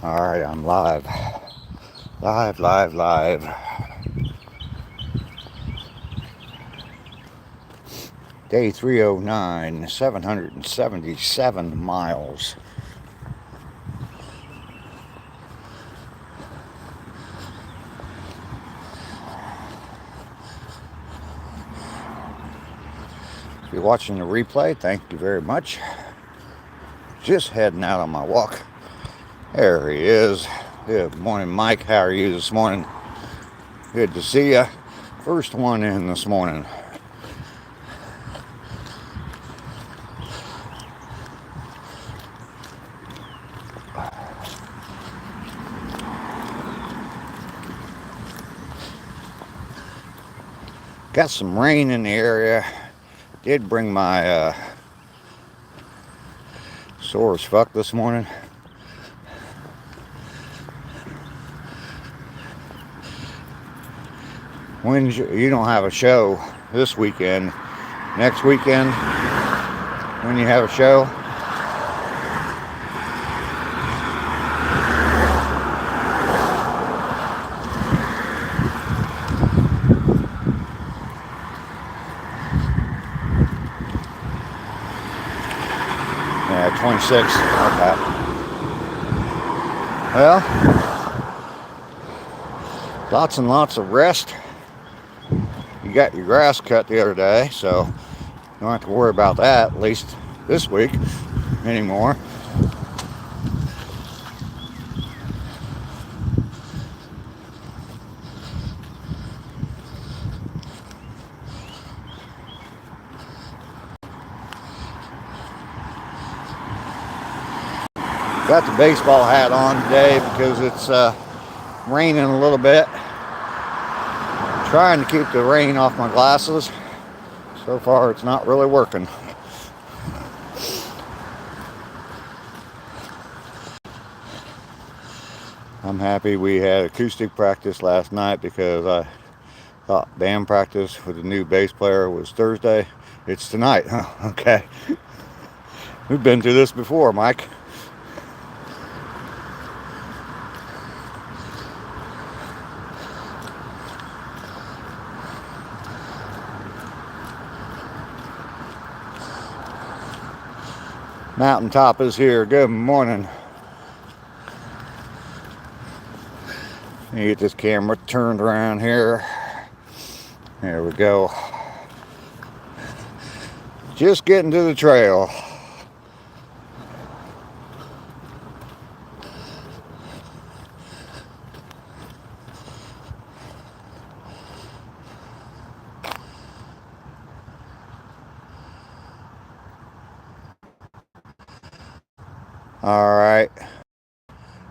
Alright, I'm live. Live. Day 309, 777 miles. If you're watching the replay, thank you very much. Just heading out on my walk. There he is. Good morning, Mike. How are you this morning? Good to see you. First one in this morning. Got some rain in the area. Did bring my sore as fuck this morning. When you don't have a show this weekend, next weekend when you have a show, yeah, 26. Okay. Well, lots and lots of rest. You got your grass cut the other day, so you don't have to worry about that, at least this week, anymore. Got the baseball hat on today because it's raining a little bit. Trying to keep the rain off my glasses. So far it's not really working. I'm happy we had acoustic practice last night because I thought band practice with the new bass player was Thursday. It's tonight. Huh? Okay. We've been through this before, Mike. Mountaintop is here. Good morning. Let me get this camera turned around here. There we go. Just getting to the trail. All right.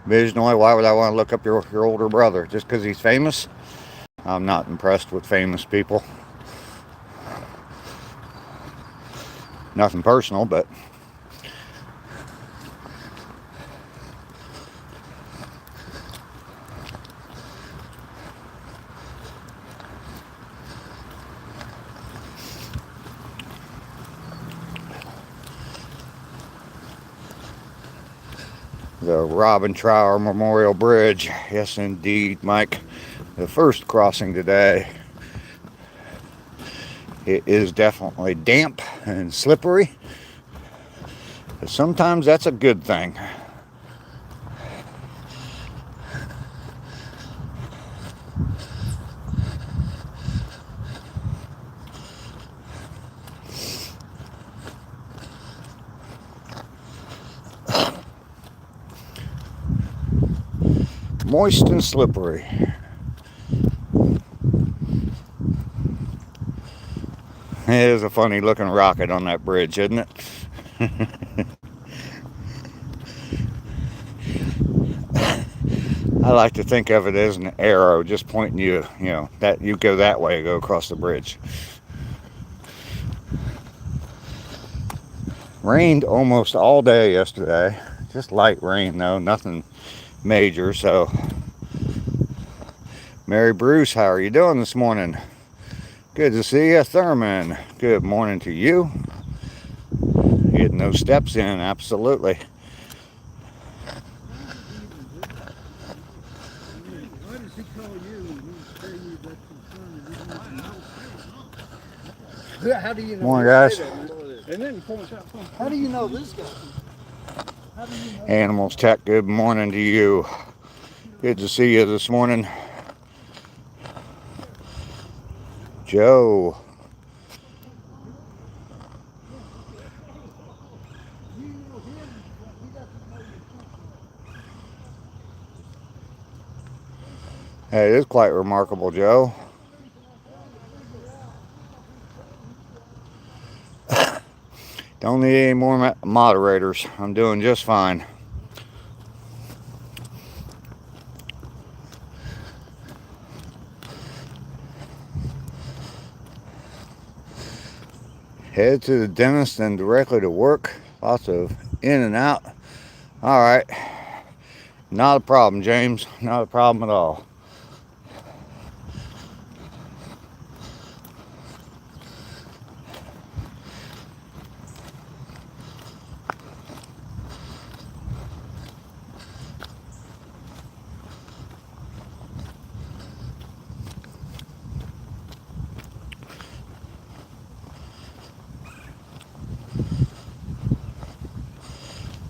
Visionally, why would I want to look up your older brother? Just because he's famous? I'm not impressed with famous people. Nothing personal, but the Robin Trower Memorial Bridge. Yes, indeed, Mike. The first crossing today. It is definitely damp and slippery. But sometimes that's a good thing. Moist and slippery. It is a funny looking rocket on that bridge, isn't it? I like to think of it as an arrow just pointing you, that you go that way, go across the bridge. Rained almost all day yesterday. Just light rain though, nothing major. So Mary Bruce, how are you doing this morning? Good to see you. Thurman, good morning to you. Getting those steps in, absolutely. How do you know? Morning, guys. And then he points out, how do you know this guy? How do you know Animals Tech, good morning to you. Good to see you this morning. Joe. Hey, it is quite remarkable, Joe. Don't need any more moderators. I'm doing just fine. Head to the dentist and directly to work. Lots of in and out. All right. Not a problem, James. Not a problem at all.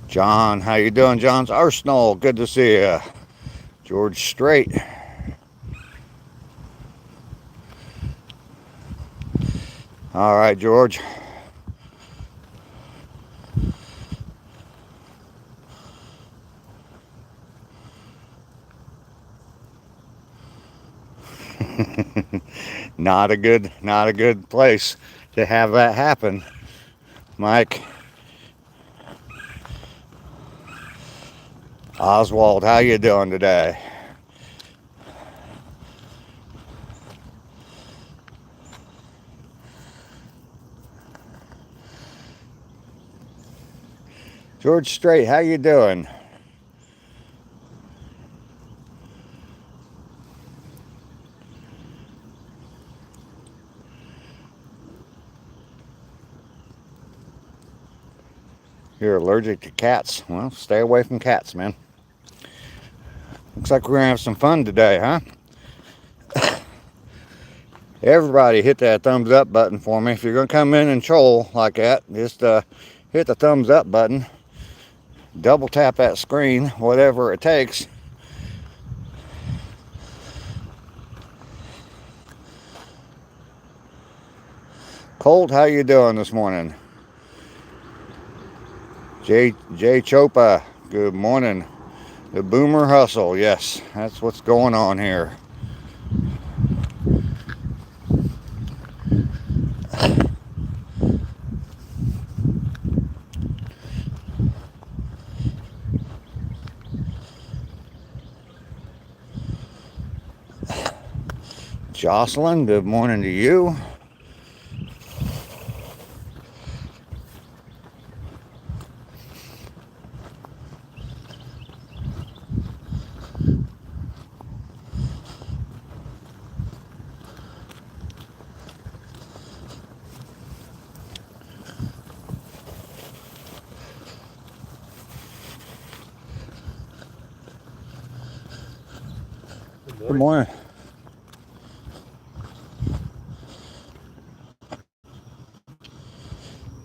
John, how you doing? John's Arsenal. Good to see you. George Strait. All right, George. Not a good place to have that happen, Mike. Oswald, how you doing today? George Strait, how you doing? You're allergic to cats? Well, stay away from cats, man. Looks like we're gonna have some fun today, huh? Everybody hit that thumbs up button for me. If you're gonna come in and troll like that, just hit the thumbs up button. Double tap that screen, whatever it takes. Colt, how you doing this morning? Jay Chopa, good morning. The Boomer Hustle, yes, that's what's going on here. Jocelyn, good morning to you. Good morning.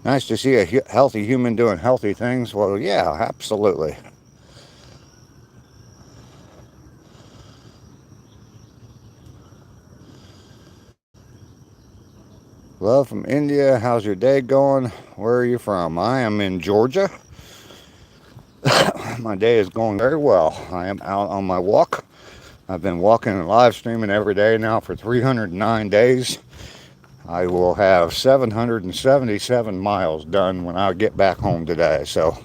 Nice to see a healthy human doing healthy things. Well, yeah, absolutely. Love from India. How's your day going? Where are you from? I am in Georgia. My day is going very well. I am out on my walk. I've been walking and live streaming every day now for 309 days. I will have 777 miles done when I get back home today. So,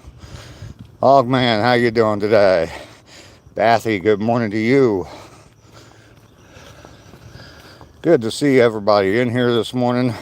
Ogman, how you doing today? Bathy, good morning to you. Good to see everybody in here this morning.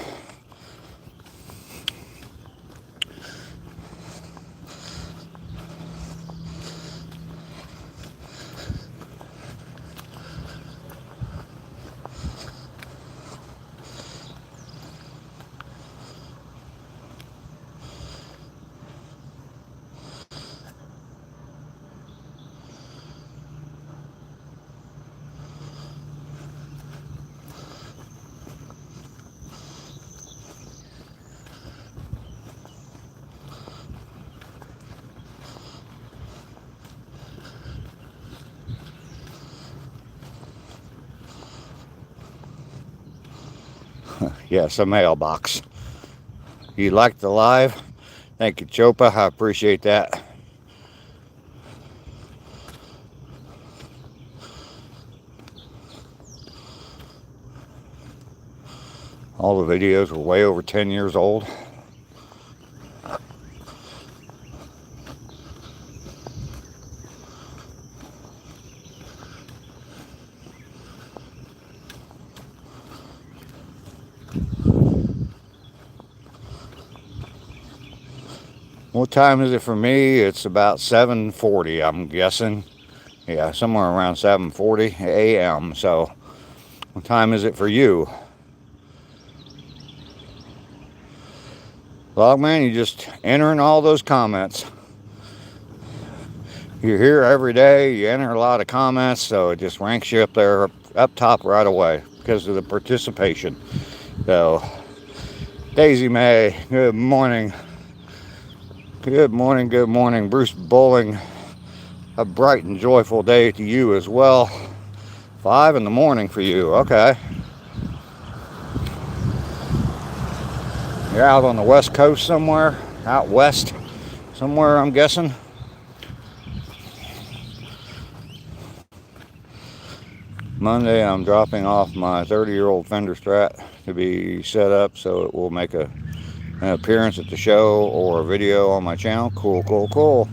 Yes, a mailbox. You liked the live? Thank you, Chopa. I appreciate that. All the videos were way over 10 years old. What time is it for me? It's about 7:40, I'm guessing. Yeah, somewhere around 7:40 a.m. So, what time is it for you? Logman, you just entering all those comments. You're here every day, you enter a lot of comments, so it just ranks you up there, up top right away because of the participation. So, Daisy May, good morning. Good morning, good morning. Bruce Bowling, a bright and joyful day to you as well. 5 in the morning for you, okay. You're out on the west coast somewhere, out west somewhere, I'm guessing. Monday, I'm dropping off my 30-year-old Fender Strat to be set up so it will make an appearance at the show or a video on my channel. Cool, cool, cool.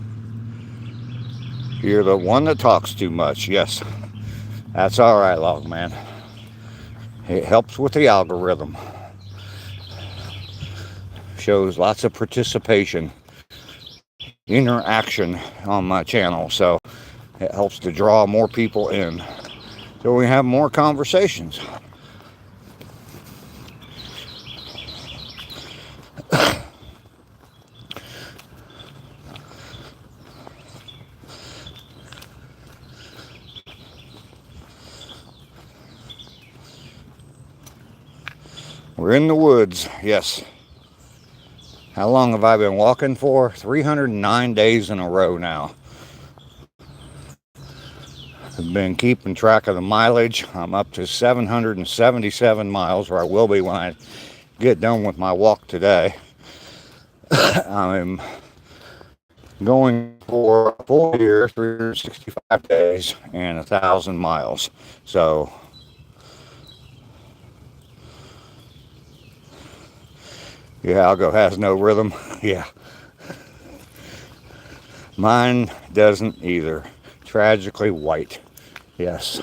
You're the one that talks too much. Yes, that's all right, Logman. It helps with the algorithm. Shows lots of participation, interaction on my channel, so it helps to draw more people in. So we have more conversations. We're in the woods, yes. How long have I been walking for? 309 days in a row now. I've been keeping track of the mileage. I'm up to 777 miles, or I will be when I get done with my walk today. I'm going for a full year, 365 days, and 1,000 miles. So, yeah, Algo has no rhythm. Yeah. Mine doesn't either. Tragically white. Yes.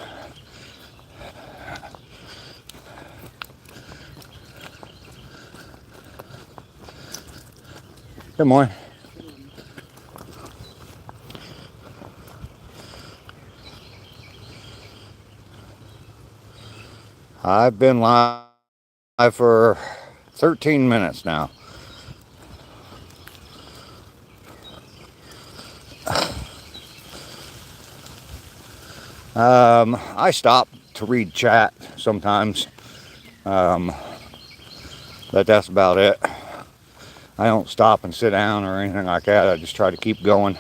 Good morning. I've been live for 13 minutes now. I stop to read chat sometimes, but that's about it. I don't stop and sit down or anything like that. I just try to keep going.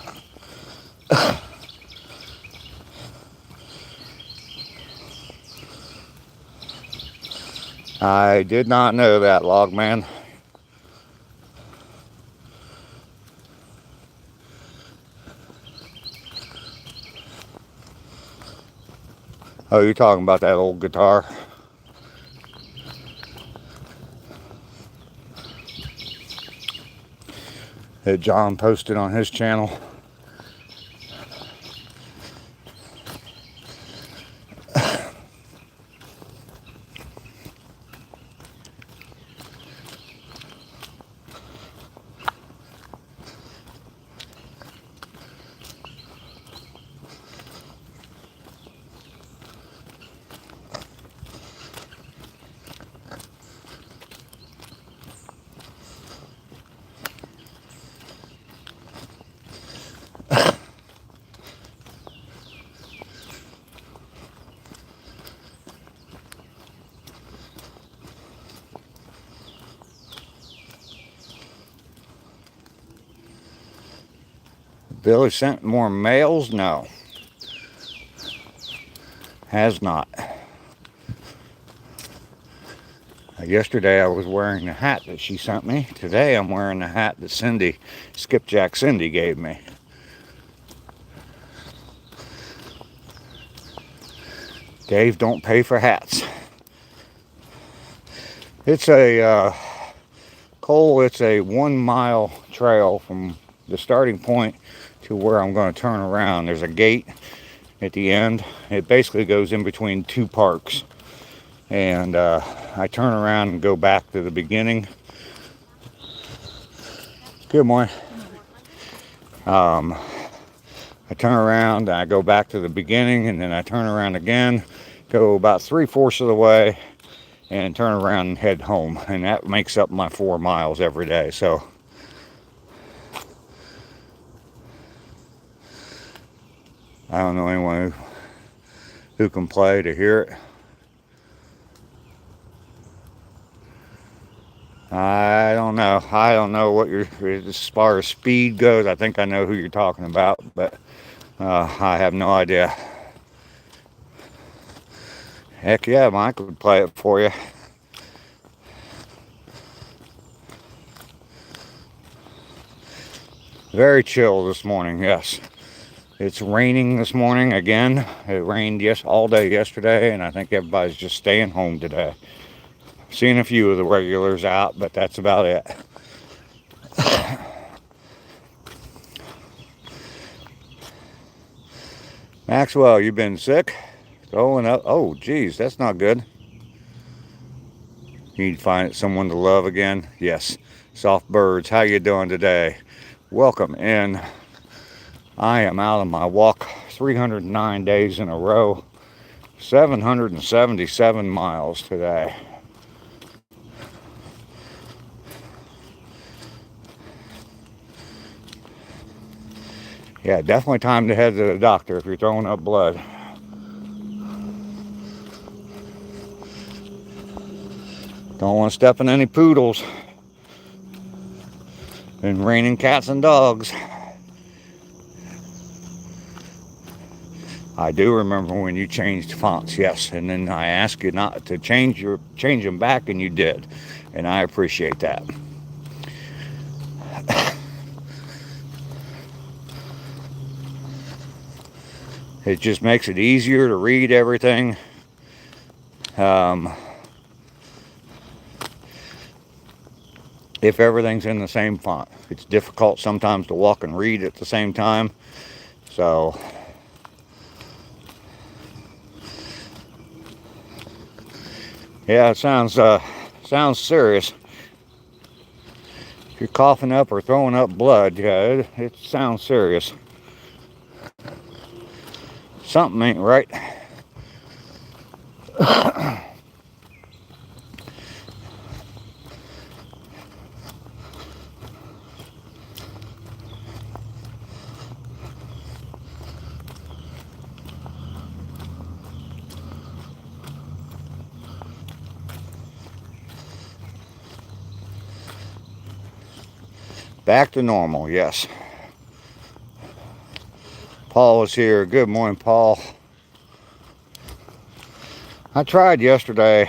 I did not know that, Logman. Oh, you're talking about that old guitar? That John posted on his channel. Billy sent more mails? No. Has not. Yesterday I was wearing the hat that she sent me. Today I'm wearing the hat that Skipjack Cindy gave me. Dave don't pay for hats. It's a Cole, it's a 1 mile trail from the starting point to where I'm going to turn around. There's a gate at the end. It basically goes in between two parks. And I turn around and go back to the beginning. Good morning. I turn around and I go back to the beginning, and then I turn around again, go about 3/4 of the way, and turn around and head home. And that makes up my 4 miles every day. So I don't know anyone who can play to hear it. I don't know. I don't know what as far as speed goes. I think I know who you're talking about, but I have no idea. Heck yeah, Mike would play it for you. Very chill this morning, yes. It's raining this morning again. It rained all day yesterday, and I think everybody's just staying home today. Seen a few of the regulars out, but that's about it. Maxwell, you been sick? Throwing up? Oh, geez, that's not good. You need to find someone to love again? Yes. Soft Birds, how you doing today? Welcome in. I am out on my walk 309 days in a row. 777 miles today. Yeah, definitely time to head to the doctor if you're throwing up blood. Don't want to step in any poodles. Been raining cats and dogs. I do remember when you changed fonts, yes, and then I asked you not to change them back, and you did, and I appreciate that. It just makes it easier to read everything. If everything's in the same font, it's difficult sometimes to walk and read at the same time. So yeah, it sounds serious. If you're coughing up or throwing up blood, yeah, it sounds serious. Something ain't right. Back to normal, yes. Paul is here. Good morning, Paul. I tried yesterday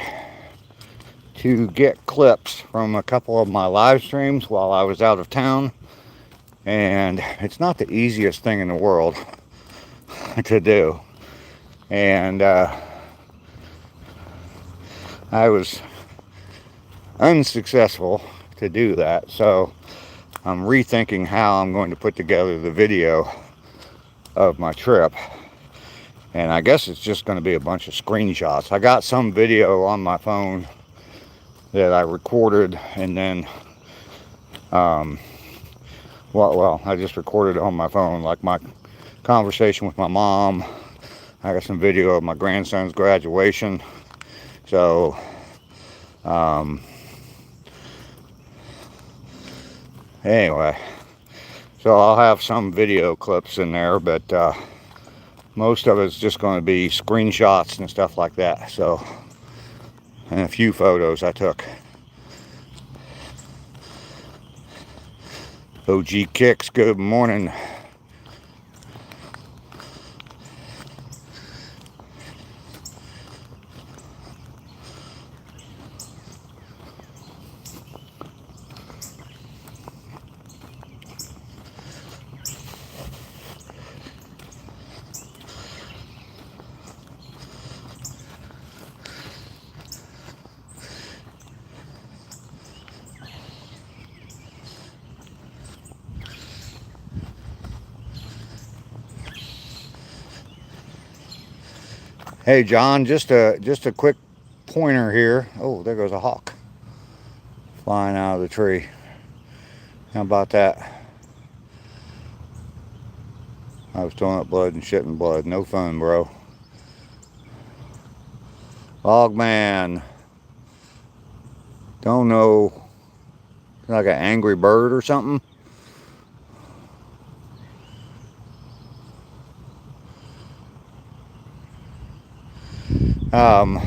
to get clips from a couple of my live streams while I was out of town, and it's not the easiest thing in the world to do. And I was unsuccessful to do that, so I'm rethinking how I'm going to put together the video of my trip. And I guess it's just going to be a bunch of screenshots. I got some video on my phone that I recorded, and then well, I just recorded it on my phone, like my conversation with my mom. I got some video of my grandson's graduation. So anyway, so I'll have some video clips in there, but most of it's just going to be screenshots and stuff like that. So, and a few photos I took. OG Kicks, good morning. Hey John, just a quick pointer here. Oh, there goes a hawk flying out of the tree. How about that? I was throwing up blood and shitting blood. No fun, bro. Log man. Don't know. Like an angry bird or something. Um,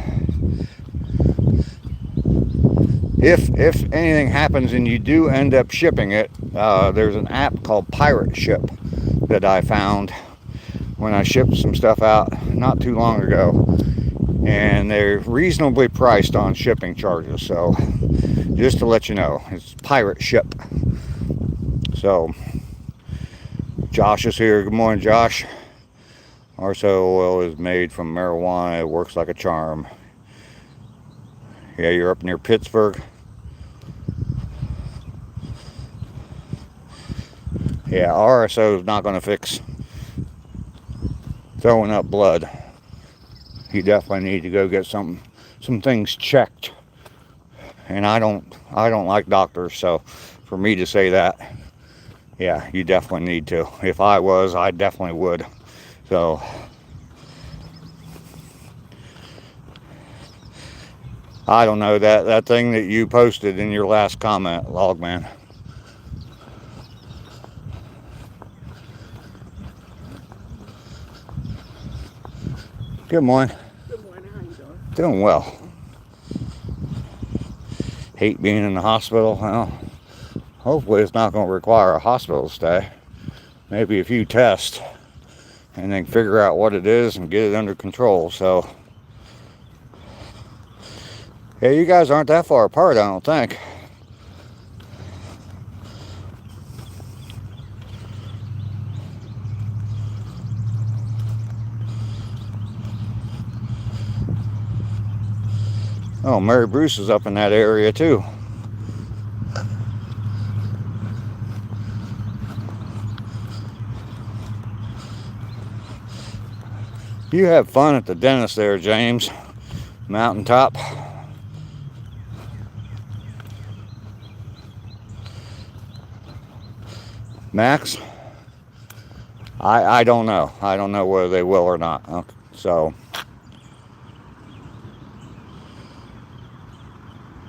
if anything happens and you do end up shipping it, there's an app called Pirate Ship that I found when I shipped some stuff out not too long ago, and they're reasonably priced on shipping charges. So just to let you know, it's Pirate Ship. So Josh is here. Good morning, Josh. RSO oil is made from marijuana. It works like a charm. Yeah, you're up near Pittsburgh. Yeah, RSO is not going to fix throwing up blood. You definitely need to go get some things checked. And I don't like doctors, so for me to say that, yeah, you definitely need to. If I was, I definitely would. So I don't know, that thing that you posted in your last comment, Logman. Good morning. Good morning. How you doing? Doing well. Hate being in the hospital. Well, hopefully it's not going to require a hospital stay. Maybe a few tests and then figure out what it is and get it under control. So yeah, you guys aren't that far apart, I don't think. Oh, Mary Bruce is up in that area too. You have fun at the dentist there, James. Mountaintop. Max? I don't know. I don't know whether they will or not. Okay, so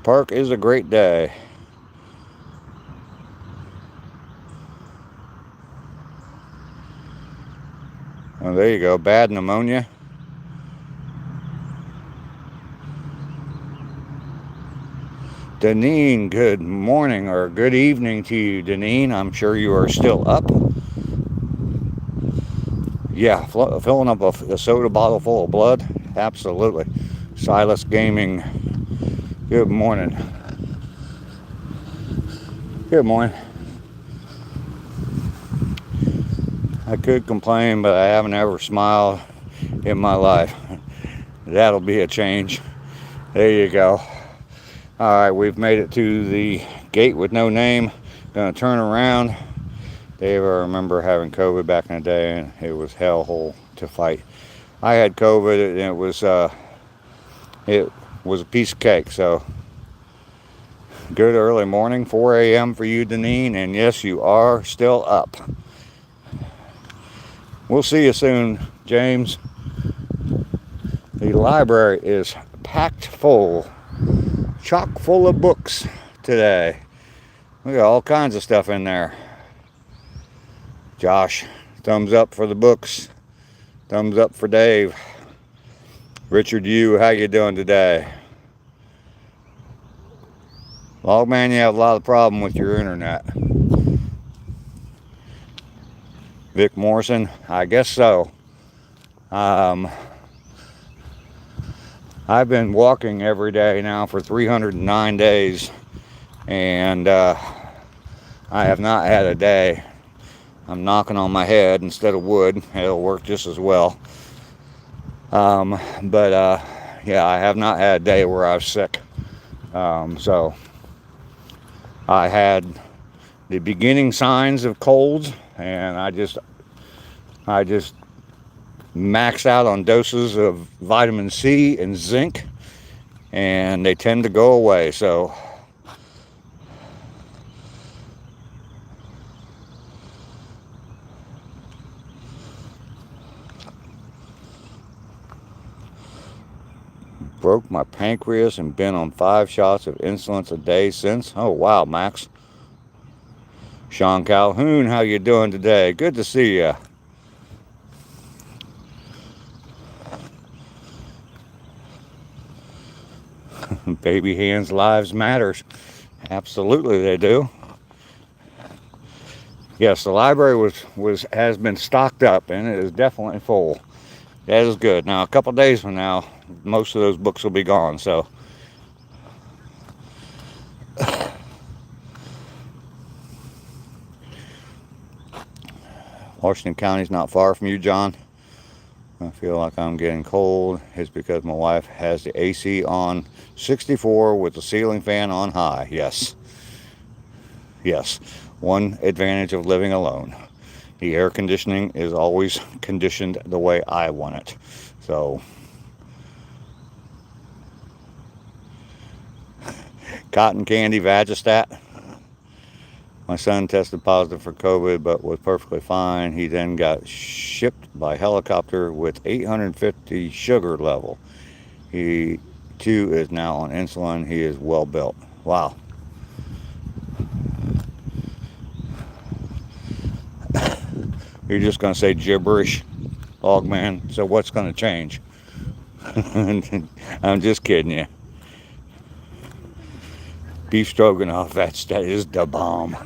park is a great day. Oh, there you go. Bad pneumonia. Deneen, good morning or good evening to you, Deneen. I'm sure you are still up. Yeah, filling up a soda bottle full of blood. Absolutely. Silas Gaming. Good morning. Good morning. I could complain, but I haven't ever smiled in my life. That'll be a change. There you go. All right, we've made it to the gate with no name. Gonna turn around. Dave, I remember having COVID back in the day, and it was hellhole to fight. I had COVID, and it was a piece of cake. So good early morning, 4 a.m. for you, Deneen, and yes, you are still up. We'll see you soon, James. The library is packed full, chock full of books today. We got all kinds of stuff in there. Josh, thumbs up for the books. Thumbs up for Dave. Richard, how you doing today? Logman, you have a lot of problem with your internet. Vic Morrison, I guess so. I've been walking every day now for 309 days, and I have not had a day. I'm knocking on my head instead of wood. It'll work just as well. Yeah, I have not had a day where I was sick. So I had the beginning signs of colds, and I just max out on doses of vitamin C and zinc, and they tend to go away. So broke my pancreas and been on 5 shots of insulin a day since. Oh wow, Max. Sean Calhoun, how you doing today? Good to see you. Baby hands lives matters. Absolutely they do. Yes, the library has been stocked up, and it is definitely full. That is good. Now, a couple days from now, most of those books will be gone. So, Washington County's not far from you, John. I feel like I'm getting cold. It's because my wife has the AC on 64 with the ceiling fan on high. Yes. Yes. One advantage of living alone. The air conditioning is always conditioned the way I want it. So, cotton candy Vagistat. My son tested positive for COVID but was perfectly fine. He then got shipped by helicopter with 850 sugar level. He too is now on insulin. He is well built. Wow. You're just going to say gibberish, Log Man. So what's going to change? I'm just kidding you. Beef stroganoff, that is the bomb.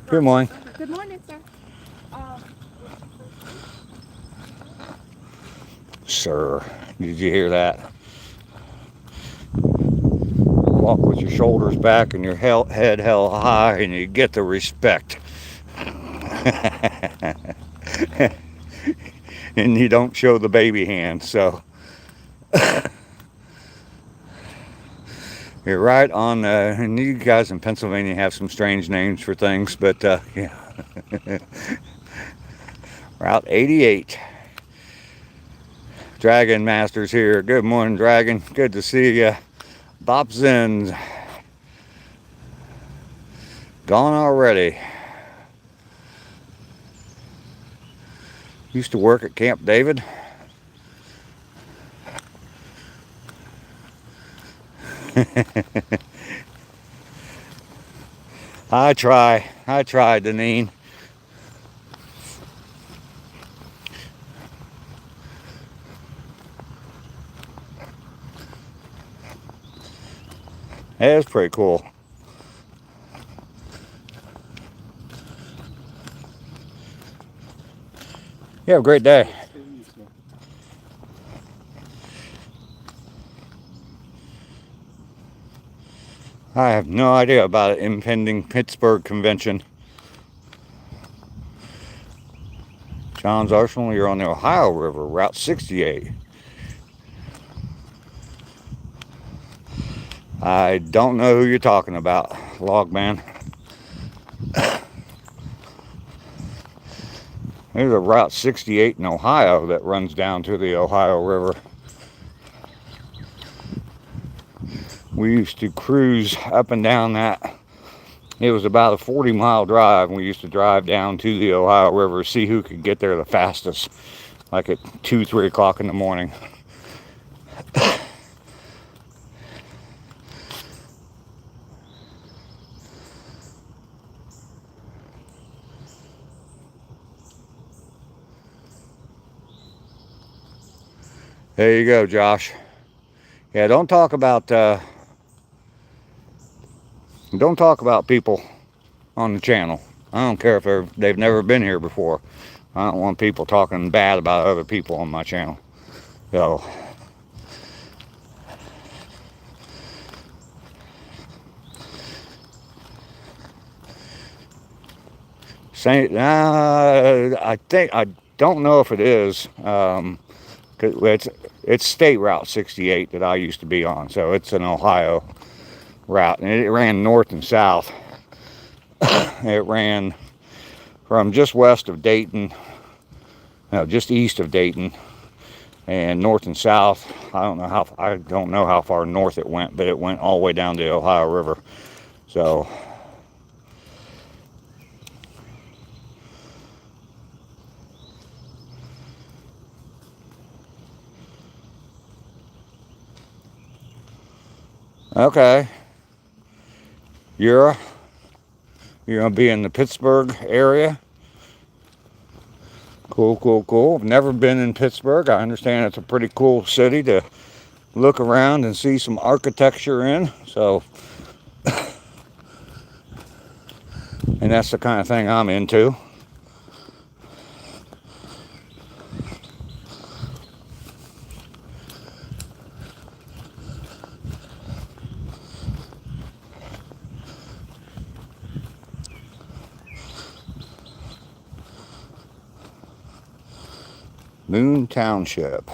Good morning. Good morning, sir. Sir, did you hear that? Walk with your shoulders back and your head held high, and you get the respect. And you don't show the baby hand, so you're right on. And you guys in Pennsylvania have some strange names for things, but yeah. Route 88. Dragon Masters here. Good morning, Dragon. Good to see you. Bob Zen's gone already. Used to work at Camp David. I try, Deneen. That was pretty cool. You have a great day. I have no idea about an impending Pittsburgh convention. John's Arsenal, you're on the Ohio River, Route 68. I don't know who you're talking about, Logman. There's a Route 68 in Ohio that runs down to the Ohio River. We used to cruise up and down that. It was about a 40-mile drive. We used to drive down to the Ohio River, see who could get there the fastest, like at 2, 3 o'clock in the morning. There you go, Josh. Yeah, don't talk about people on the channel. I don't care if they've never been here before. I don't want people talking bad about other people on my channel. So, I don't know if it is. It's State Route 68 that I used to be on, so it's an Ohio route, and it ran north and south. It ran from just west of Dayton, no, just east of Dayton, and north and south. I don't know how far north it went, but it went all the way down to the Ohio River. So okay, you're gonna be in the Pittsburgh area. Cool, cool, cool. I've never been in Pittsburgh. I understand it's a pretty cool city to look around and see some architecture in. So, and that's the kind of thing I'm into. Moon Township.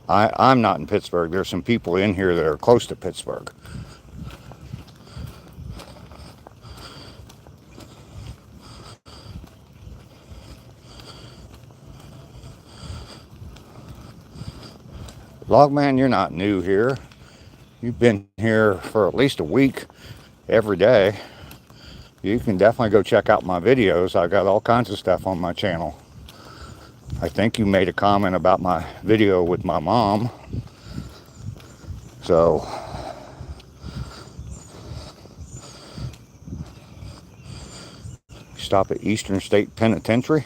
I'm not in Pittsburgh. There's some people in here that are close to Pittsburgh. Logman, you're not new here. You've been here for at least a week every day. You can definitely go check out my videos. I got all kinds of stuff on my channel. I think you made a comment about my video with my mom. So, stop at Eastern State Penitentiary.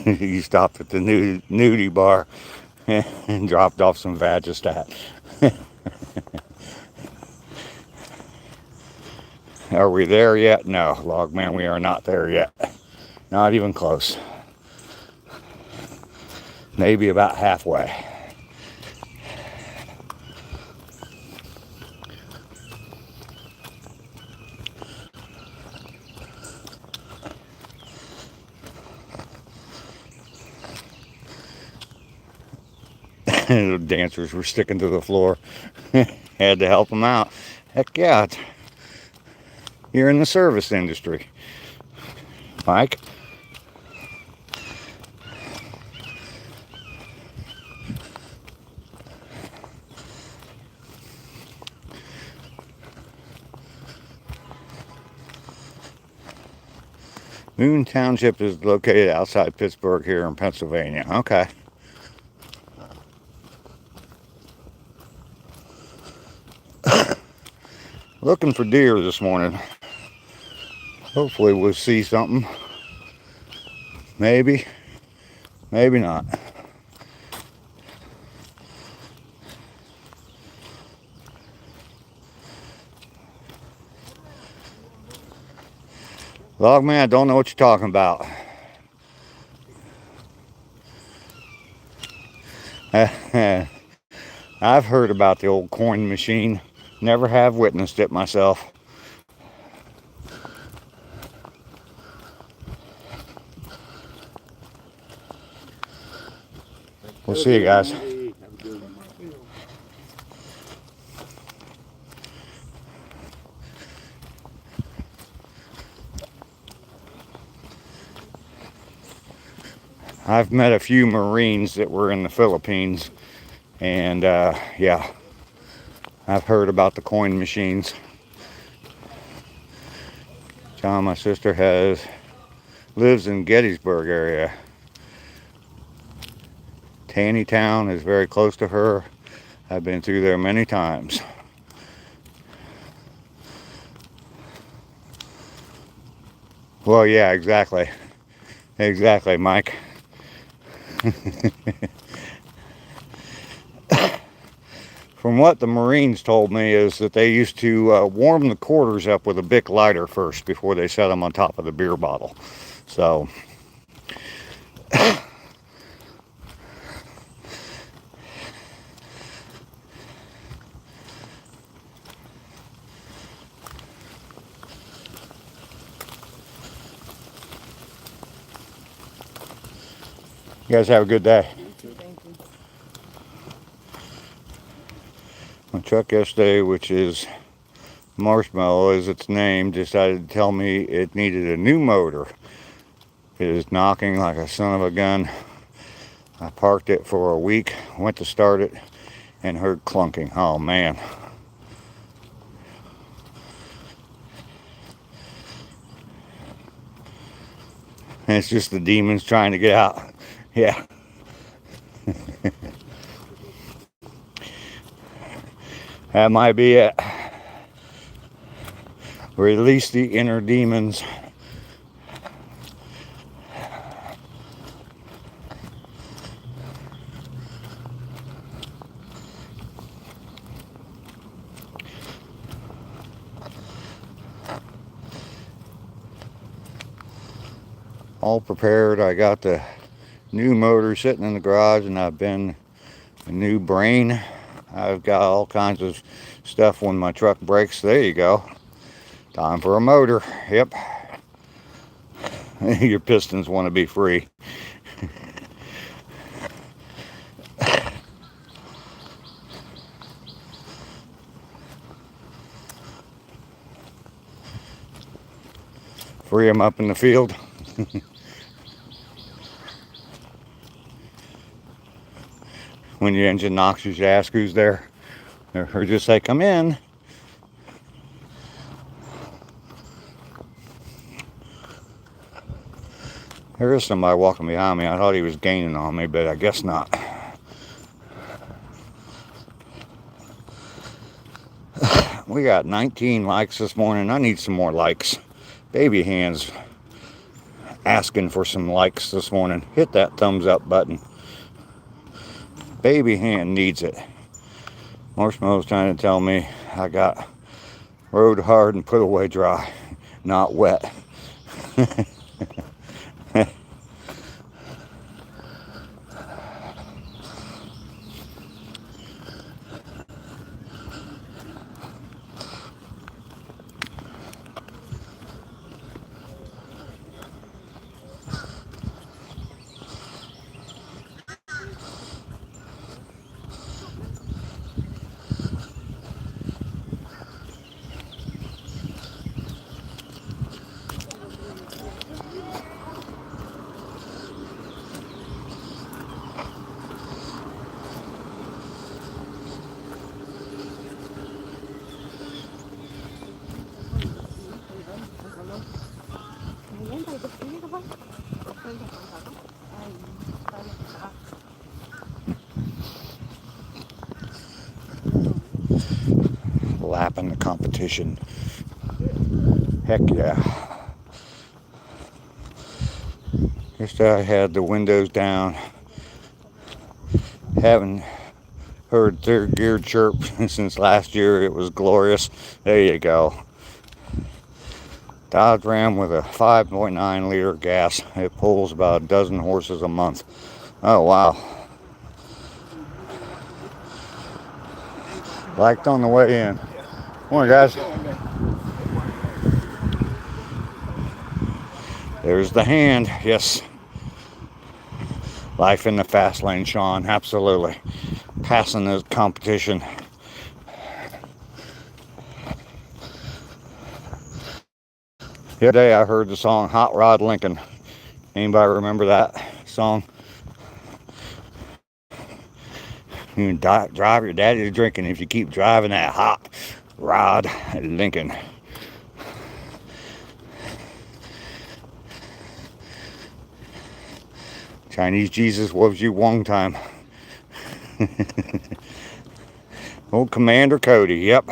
You stopped at the nudie bar and dropped off some Vagistat. Are we there yet? No, Logman, we are not there yet. Not even close. Maybe about halfway. The dancers were sticking to the floor. Had to help them out. Heck yeah. You're in the service industry, Mike. Moon Township is located outside Pittsburgh here in Pennsylvania. Okay. Looking for deer this morning. Hopefully we'll see something. Maybe. Maybe not. Logman, I don't know what you're talking about. I've heard about the old coin machine. Never have witnessed it myself. We'll see you guys. I've met a few Marines that were in the Philippines, and yeah, I've heard about the coin machines. John, my sister, lives in Gettysburg area. Taneytown is very close to her. I've been through there many times. Well, yeah, exactly. Exactly, Mike. From what the Marines told me is that they used to warm the quarters up with a Bic lighter first before they set them on top of the beer bottle. So You guys have a good day. You too, thank you. My truck yesterday, which is Marshmallow as its name, decided to tell me it needed a new motor. It is knocking like a son of a gun. I parked it for a week, went to start it, and heard clunking. Oh man. And it's just the demons trying to get out. Yeah. That might be it. Release the inner demons. All prepared. I got the new motor sitting in the garage, and I've been a new brain. I've got all kinds of stuff when my truck breaks. There you go. Time for a motor. Yep. Your pistons want to be free. Free them up in the field. When your engine knocks, you should ask who's there. Or just say, come in. There is somebody walking behind me. I thought he was gaining on me, but I guess not. We got 19 likes this morning. I need some more likes. Baby hands asking for some likes this morning. Hit that thumbs up button. Baby hand needs it. Marshmallow's trying to tell me I got rode hard and put away dry, not wet. Lapping the competition. Heck yeah. Yesterday I had the windows down. Haven't heard third gear chirp since last year. It was glorious. There you go. Dodge Ram with a 5.9 liter gas. It pulls about a dozen horses a month. Oh wow. Liked on the way in. Morning, guys. There's the hand. Yes. Life in the fast lane, Sean. Absolutely. Passing the competition. The other day I heard the song Hot Rod Lincoln. Anybody remember that song? You can drive your daddy to drinking if you keep driving that Hot Rod Lincoln. Chinese Jesus loves you one time. Old Commander Cody, yep.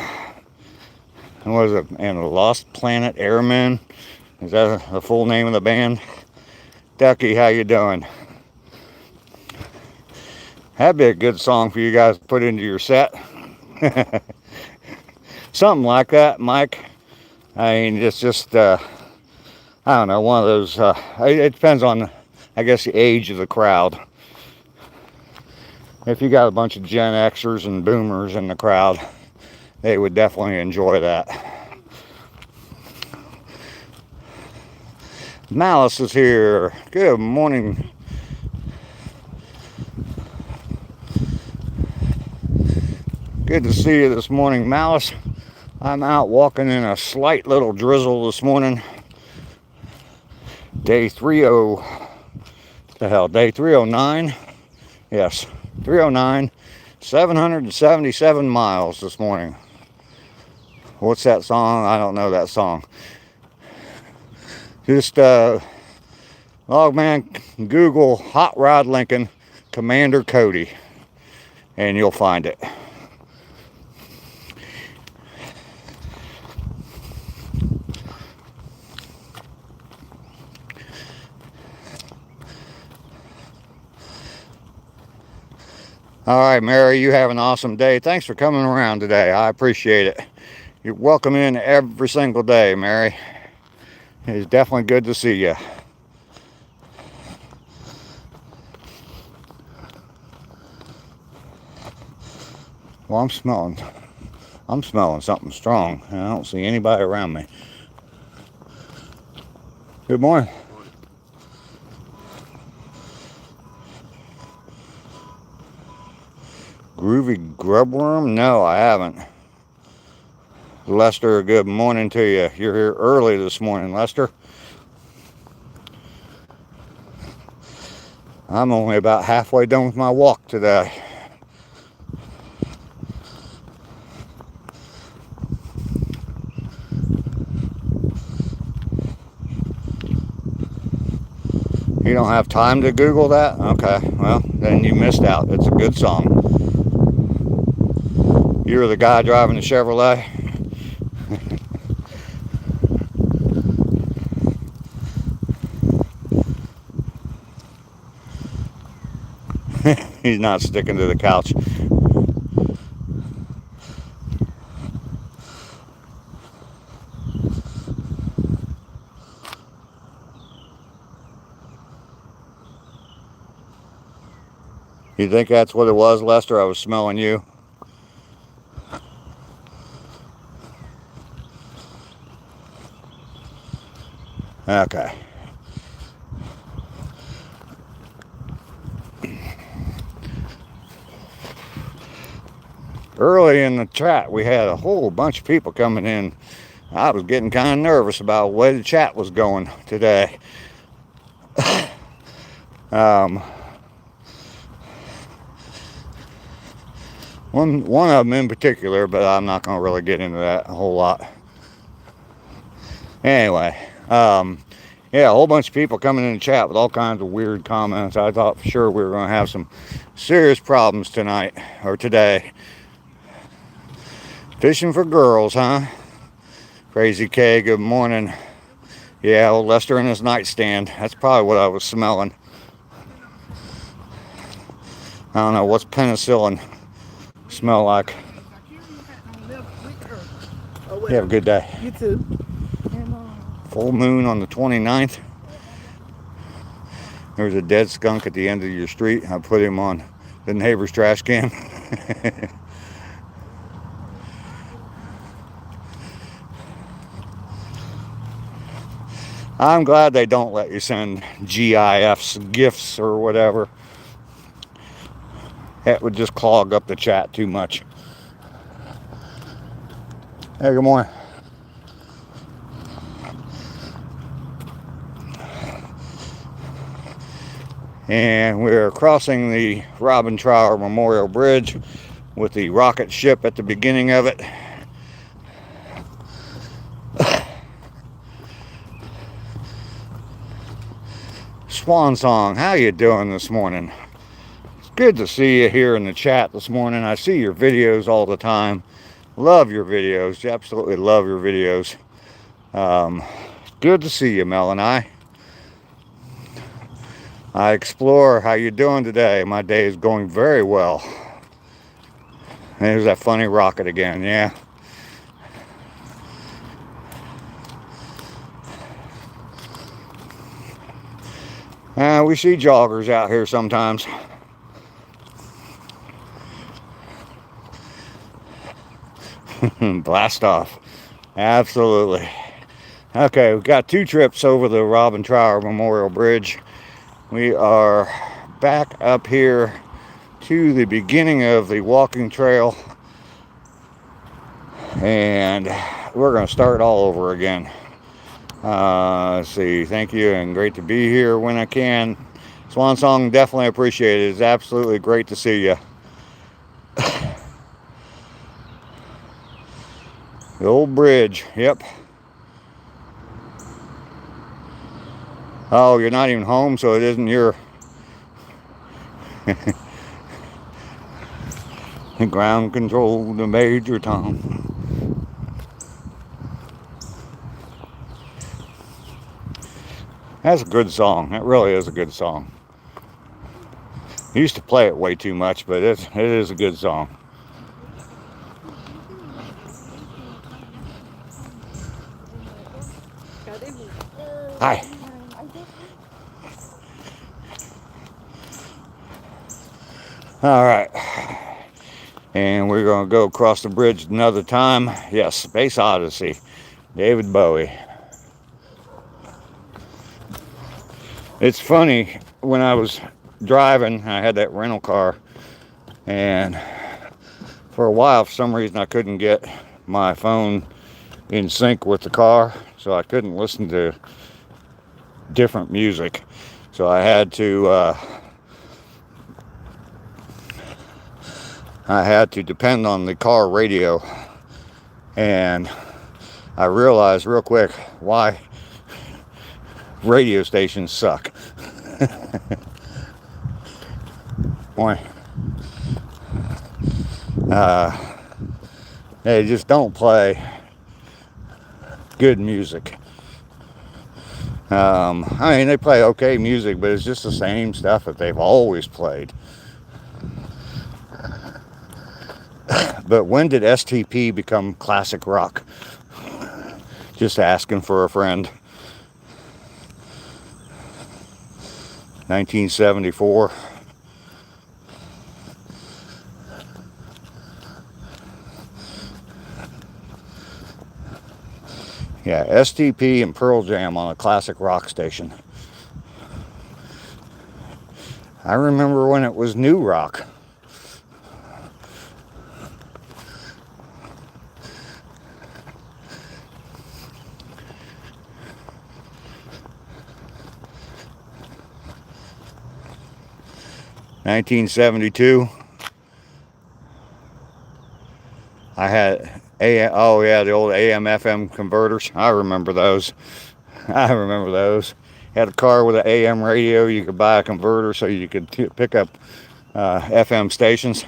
And what is it? And the Lost Planet Airmen. Is that the full name of the band? Ducky, how you doing? That'd be a good song for you guys to put into your set. Something like that, Mike. I mean, it's just, I don't know, one of those, it depends on, I guess, the age of the crowd. If you got a bunch of Gen Xers and Boomers in the crowd, they would definitely enjoy that. Malice is here. Good morning. Good to see you this morning, Malice. I'm out walking in a slight little drizzle this morning. Day 309. Yes, 309. 777 miles this morning. What's that song? I don't know that song. Just oh man, Google Hot Rod Lincoln Commander Cody and you'll find it. All right, Mary, you have an awesome day. Thanks for coming around today. I appreciate it. You're welcome in every single day, Mary. It's definitely good to see you. Well, I'm smelling something strong, and I don't see anybody around me. Good morning. Groovy grubworm? No, I haven't. Lester, good morning to you. You're here early this morning, Lester. I'm only about halfway done with my walk today. You don't have time to Google that? Okay, well, then you missed out. It's a good song. You were the guy driving the Chevrolet? He's not sticking to the couch. You think that's what it was, Lester? I was smelling you. Okay. Early in the chat, we had a whole bunch of people coming in. I was getting kind of nervous about the way the chat was going today. One of them in particular, but I'm not going to really get into that a whole lot. Anyway, yeah, a whole bunch of people coming in the chat with all kinds of weird comments. I thought for sure we were going to have some serious problems tonight, or today. Fishing for girls, huh? Crazy K, good morning. Yeah, old Lester in his nightstand. That's probably what I was smelling. I don't know, what's penicillin smell like? You have a good day. You too. Full moon on the 29th. There's a dead skunk at the end of your street. I put him on the neighbor's trash can. I'm glad they don't let you send GIFs, GIFs, or whatever. That would just clog up the chat too much. Hey, good morning. And we're crossing the Robin Trower Memorial Bridge with the rocket ship at the beginning of it. Swan Song, how you doing this morning? It's good to see you here in the chat this morning. I see your videos all the time. Love your videos. Absolutely love your videos. Good to see you, Mel and I explore. How you doing today? My day is going very well. There's that funny rocket again. Yeah. We see joggers out here sometimes. Blast off. Absolutely. Okay, we've got 2 trips over the Robin Trower Memorial Bridge. We are back up here to the beginning of the walking trail And we're going to start all over again. Let's see. Thank you, and great to be here when I can. Swan Song, definitely appreciated. It's absolutely great to see you. The old bridge. Yep. Oh, you're not even home, so it isn't your ground control to Major Tom. That's a good song. That really is a good song. I used to play it way too much, but it is a good song. Hi. All right. And we're going to go across the bridge another time. Yes, Space Odyssey. David Bowie. It's funny, when I was driving, I had that rental car, and for a while, for some reason, I couldn't get my phone in sync with the car, so I couldn't listen to different music. So I had to depend on the car radio, and I realized real quick why radio stations suck. Boy, they just don't play good music. I mean, they play okay music, but it's just the same stuff that they've always played. But when did STP become classic rock? Just asking for a friend. 1974. Yeah, STP and Pearl Jam on a classic rock station. I remember when it was new rock. $1972. I had the old AM/FM converters. I remember those. Had a car with an AM radio. You could buy a converter so you could pick up FM stations.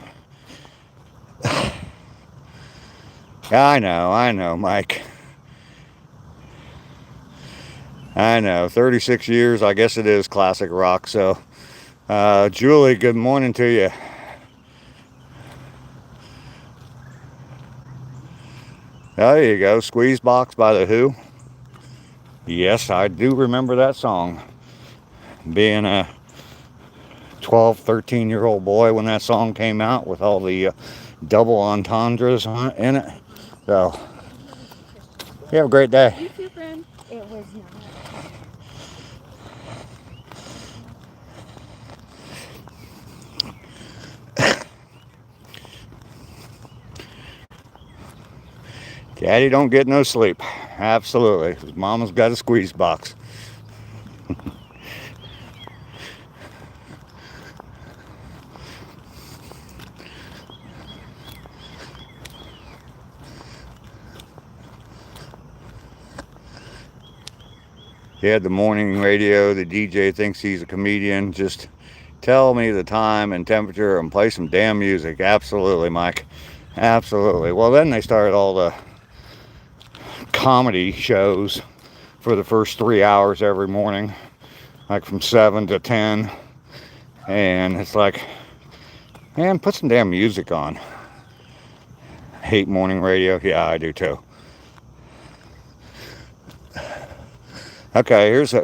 I know, Mike. I know. 36 years. I guess it is classic rock. So, Julie, good morning to you. Oh, there you go. Squeeze Box by The Who. Yes, I do remember that song. Being a 12, 13-year-old boy when that song came out with all the double entendres in it. So, you have a great day. You too, friend. It was not. Daddy don't get no sleep. Absolutely. His mama's got a squeeze box. He had the morning radio. The DJ thinks he's a comedian. Just tell me the time and temperature and play some damn music. Absolutely, Mike. Absolutely. Well, then they started all the comedy shows for the first 3 hours every morning, like from 7 to 10. And it's like, man, put some damn music on. Hate morning radio. Yeah, I do too. Okay, here's a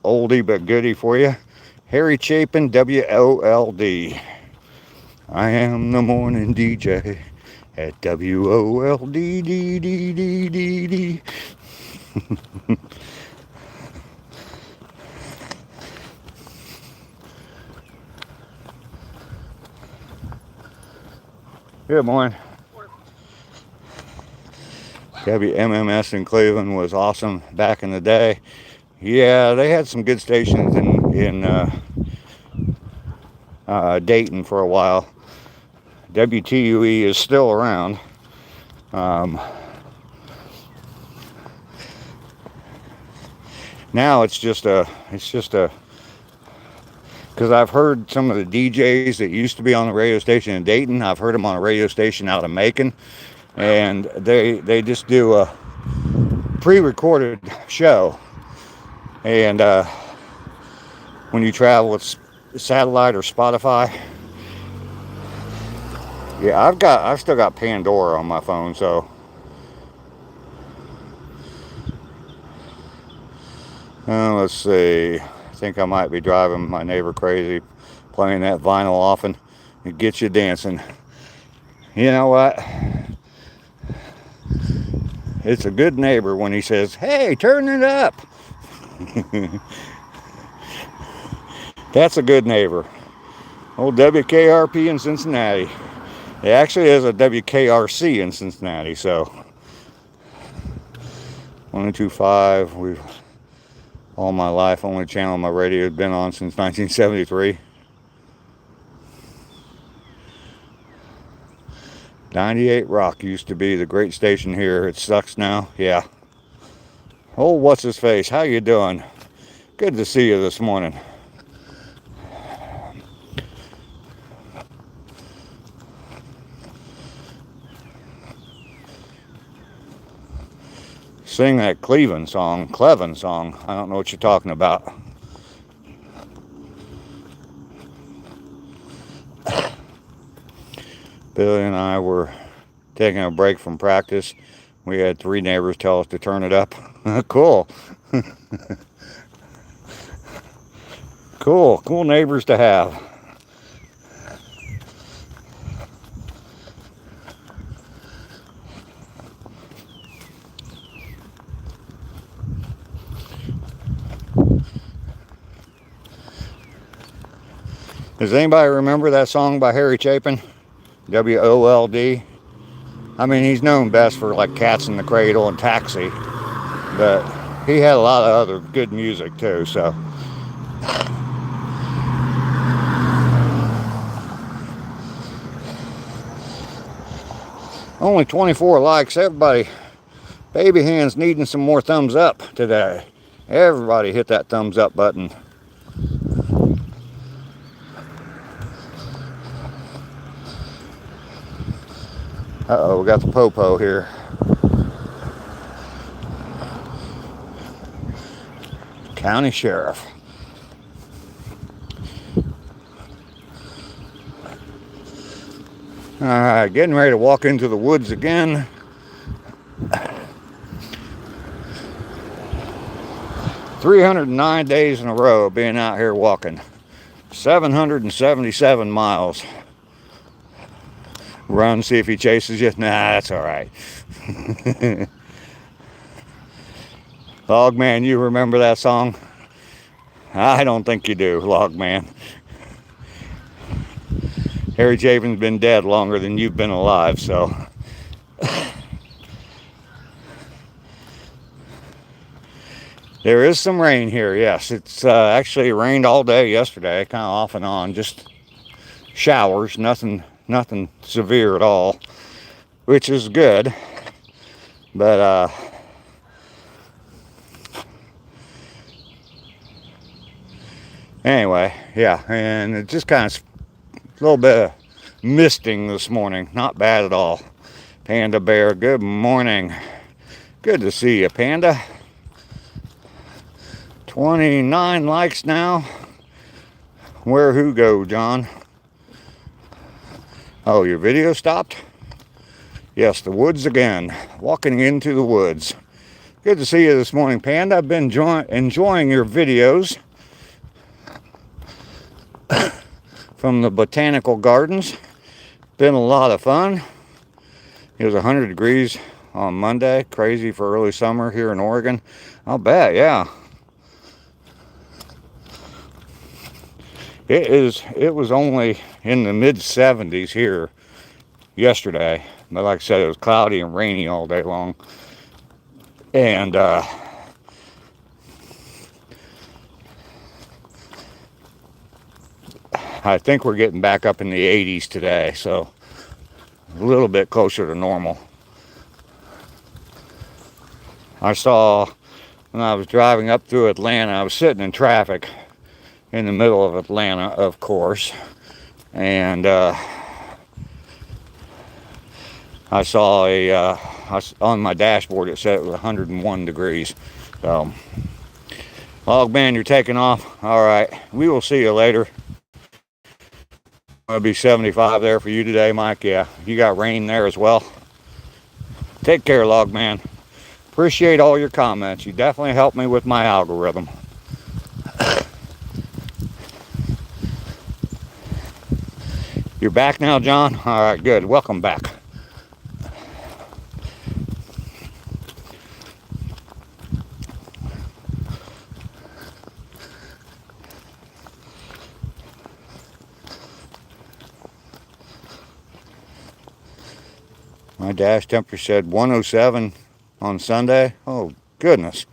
oldie but goodie for you. Harry Chapin, WOLD. I am the morning DJ at WOLD. Good morning. WMMS in Cleveland was awesome back in the day. Yeah, they had some good stations in Dayton for a while. WTUE is still around. Now it's just a, because I've heard some of the DJs that used to be on the radio station in Dayton, I've heard them on a radio station out of Macon, and they just do a pre-recorded show. And when you travel with satellite or Spotify, yeah, I've still got Pandora on my phone, so let's see. I think I might be driving my neighbor crazy, playing that vinyl often. It gets you dancing. You know what? It's a good neighbor when he says, "Hey, turn it up." That's a good neighbor. Old WKRP in Cincinnati. It actually is a WKRC in Cincinnati, so 102.5. We've all my life, only channel my radio has been on since 1973. 98 Rock used to be the great station here. It sucks now. Yeah. Oh, what's his face? How you doing? Good to see you this morning. Sing that Cleveland song. I don't know what you're talking about. Billy and I were taking a break from practice. We had 3 neighbors tell us to turn it up. Cool. Cool neighbors to have. Does anybody remember that song by Harry Chapin? WOLD. I mean, he's known best for like Cats in the Cradle and Taxi, but he had a lot of other good music too, so. Only 24 likes. Everybody, baby hands needing some more thumbs up today. Everybody hit that thumbs up button. Uh-oh, we got the popo here. County Sheriff. All right, getting ready to walk into the woods again. "309 days in a row being out here walking. 777 miles. Run, see if he chases you. Nah, that's all right. Logman, you remember that song? I don't think you do, Logman. Harry Chapin's been dead longer than you've been alive, so. There is some rain here, yes. It's actually rained all day yesterday, kind of off and on, just showers, nothing severe at all, which is good. But anyway, yeah, and it just kind of a little bit of misting this morning, not bad at all. Panda Bear, good morning. Good to see you, Panda. 29 likes now. Where who go, John? Oh, your video stopped? Yes, the woods again. Walking into the woods. Good to see you this morning, Panda. I've been enjoying your videos from the botanical gardens. Been a lot of fun. It was 100 degrees on Monday. Crazy for early summer here in Oregon. I'll bet, yeah. It was only in the mid 70s here yesterday, but like I said, it was cloudy and rainy all day long. And I think we're getting back up in the 80s today, so a little bit closer to normal. I saw when I was driving up through Atlanta, I was sitting in traffic in the middle of Atlanta, of course, and I saw on my dashboard it said it was 101 degrees. So, Logman, you're taking off. All right, we will see you later. It'll be 75 there for you today, Mike. Yeah, you got rain there as well. Take care, Logman. Appreciate all your comments. You definitely helped me with my algorithm. You're back now, John? All right, good. Welcome back. My dash temperature said 107 on Sunday. Oh, goodness.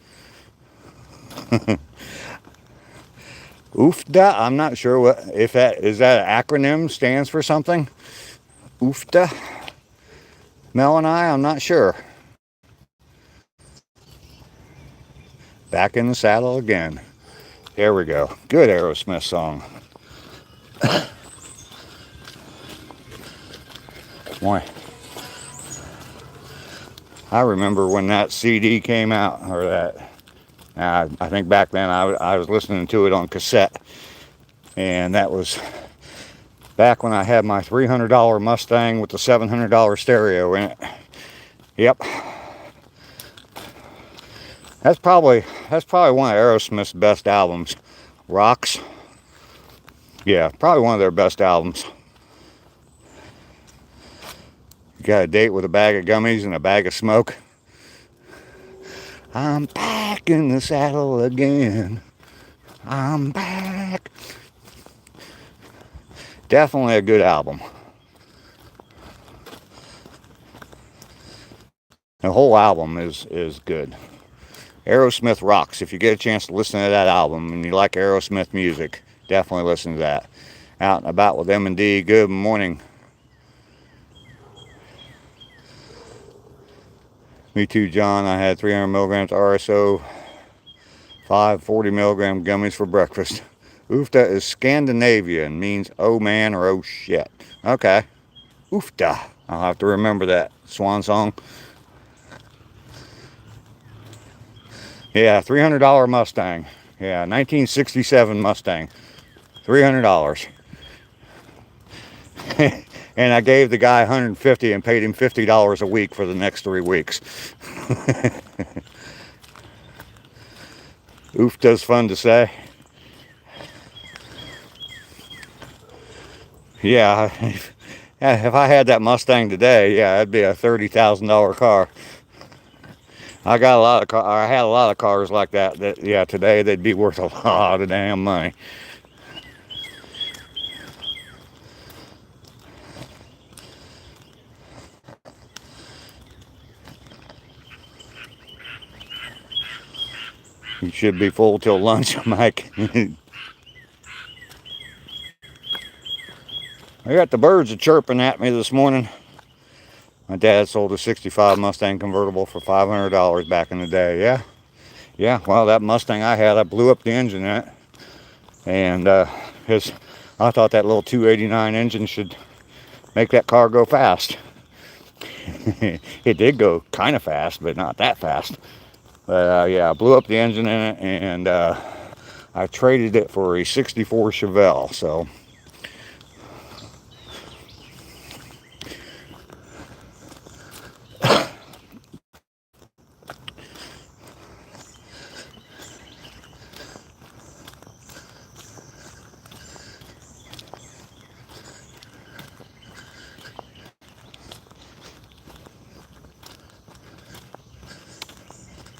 UFTA, I'm not sure what, if that, is that an acronym, stands for something? UFTA? Mel and I'm not sure. Back in the saddle again. There we go. Good Aerosmith song. Boy, I remember when that CD came out, or that, I think back then I was listening to it on cassette, and that was back when I had my $300 Mustang with the $700 stereo in it. Yep. That's probably one of Aerosmith's best albums. Rocks. Yeah, probably one of their best albums. You got a date with a bag of gummies and a bag of smoke. I'm back in the saddle again. I'm back. Definitely a good album. The whole album is good. Aerosmith rocks. If you get a chance to listen to that album and you like Aerosmith music, definitely listen to that. Out and about with M&D. Good morning. Me too, John. I had 300 milligrams RSO, 40 milligram gummies for breakfast. Oofta is Scandinavian, means oh man or oh shit. Okay. Oofta. I'll have to remember that. Swan song. Yeah, $300 Mustang. Yeah, 1967 Mustang. $300. And I gave the guy $150 and paid him $50 a week for the next 3 weeks. Oofta's fun to say. Yeah, if I had that Mustang today, yeah, it'd be a $30,000 car. I got a lot of I had a lot of cars like that. Yeah, today they'd be worth a lot of damn money. You should be full till lunch, Mike. I got the birds a chirping at me this morning. My dad sold a 65 Mustang convertible for $500 back in the day. Yeah, well, that Mustang I had, I blew up the engine in it. And I thought that little 289 engine should make that car go fast. It did go kind of fast, but not that fast. But yeah, I blew up the engine in it, and I traded it for a 64 Chevelle. So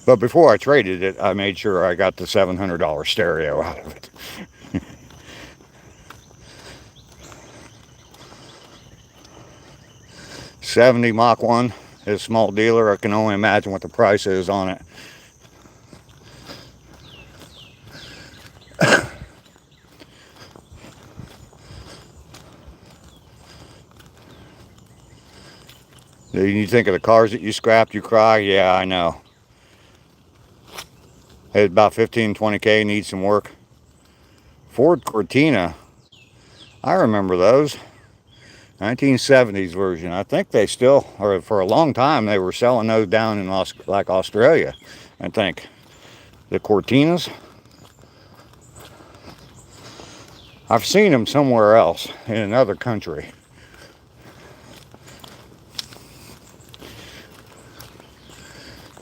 but before I traded it, I made sure I got the $700 stereo out of it. 70 Mach 1 As a small dealer, I can only imagine what the price is on it. You think of the cars that you scrapped, you cry. Yeah, I know. It's about 15, 20K, needs some work. Ford Cortina, I remember those. 1970s version. I think they still, or for a long time, they were selling those down in like Australia, I think. The Cortinas. I've seen them somewhere else in another country.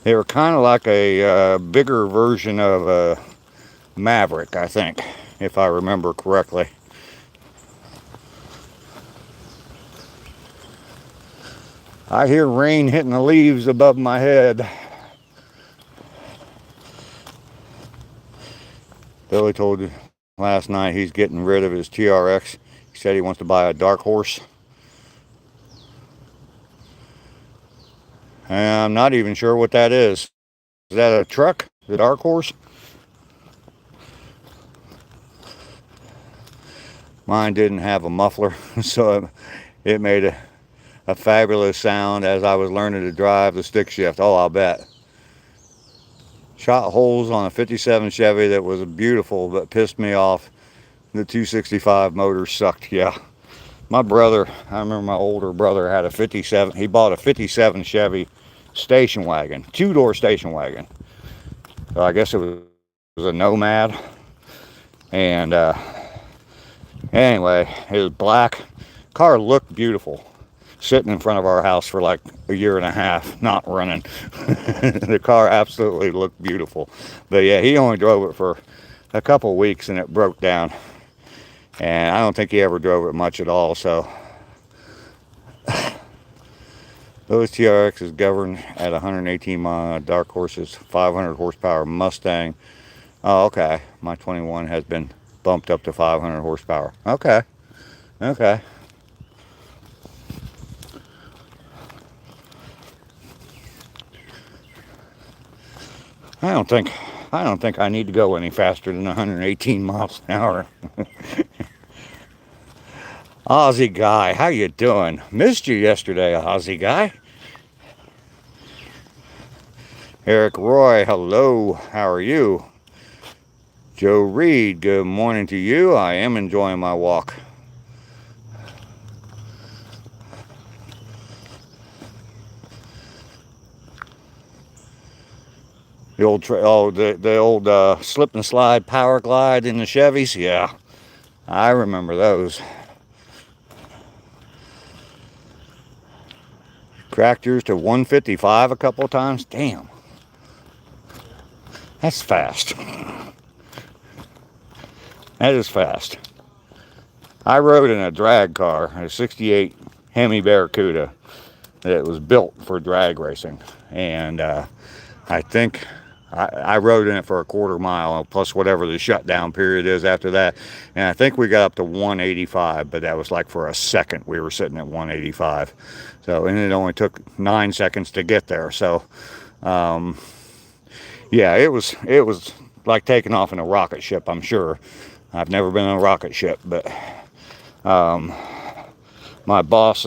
They were kind of like a bigger version of a Maverick, I think, if I remember correctly. I hear rain hitting the leaves above my head. Billy told you last night he's getting rid of his TRX. He said he wants to buy a dark horse. And I'm not even sure what that is. Is that a truck? The dark horse? Mine didn't have a muffler, so it made a fabulous sound as I was learning to drive the stick shift. Oh, I'll bet. Shot holes on a 57 Chevy that was beautiful, but pissed me off. The 265 motor sucked, yeah. My brother, I remember my older brother had a 57. He bought a 57 Chevy station wagon, two-door station wagon. So I guess it was a Nomad. And anyway, it was black. Car looked beautiful. Sitting in front of our house for like a year and a half, not running. The car absolutely looked beautiful. But yeah, he only drove it for a couple of weeks and it broke down. And I don't think he ever drove it much at all, so. Those TRX is governed at 118 mile dark horses, 500 horsepower Mustang. Oh, okay. My 21 has been bumped up to 500 horsepower. Okay. Okay. I don't think I need to go any faster than 118 miles an hour. Aussie guy, how you doing? Missed you yesterday, Aussie guy. Eric Roy, hello. How are you? Joe Reed, good morning to you. I am enjoying my walk. The old slip and slide power glide in the Chevys. Yeah, I remember those. Cracked yours to 155 a couple of times. Damn, that's fast. That is fast. I rode in a drag car, a 68 Hemi Barracuda that was built for drag racing, and I think I rode in it for a quarter mile plus whatever the shutdown period is after that, and I think we got up to 185, but that was like for a second we were sitting at 185. So, and it only took 9 seconds to get there. So yeah, it was like taking off in a rocket ship. I'm sure. I've never been in a rocket ship, but my boss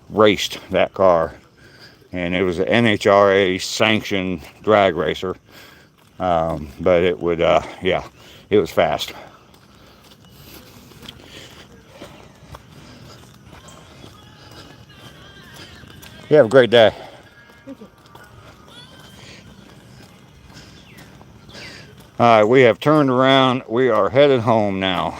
raced that car, and it was an NHRA sanctioned drag racer. But it would, yeah, it was fast. You have a great day. All right, we have turned around. We are headed home now.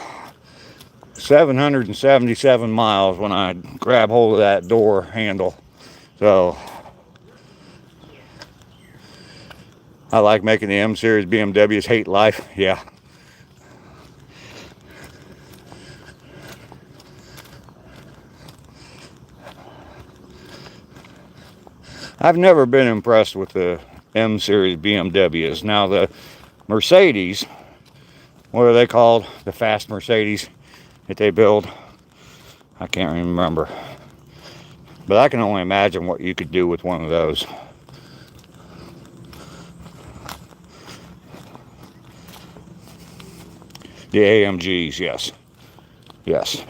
777 miles when I grab hold of that door handle. So I like making the M Series BMWs hate life. Yeah. I've never been impressed with the M Series BMWs. Now the Mercedes, what are they called? The fast Mercedes that they build? I can't remember. But I can only imagine what you could do with one of those. The AMGs, yes. Yes.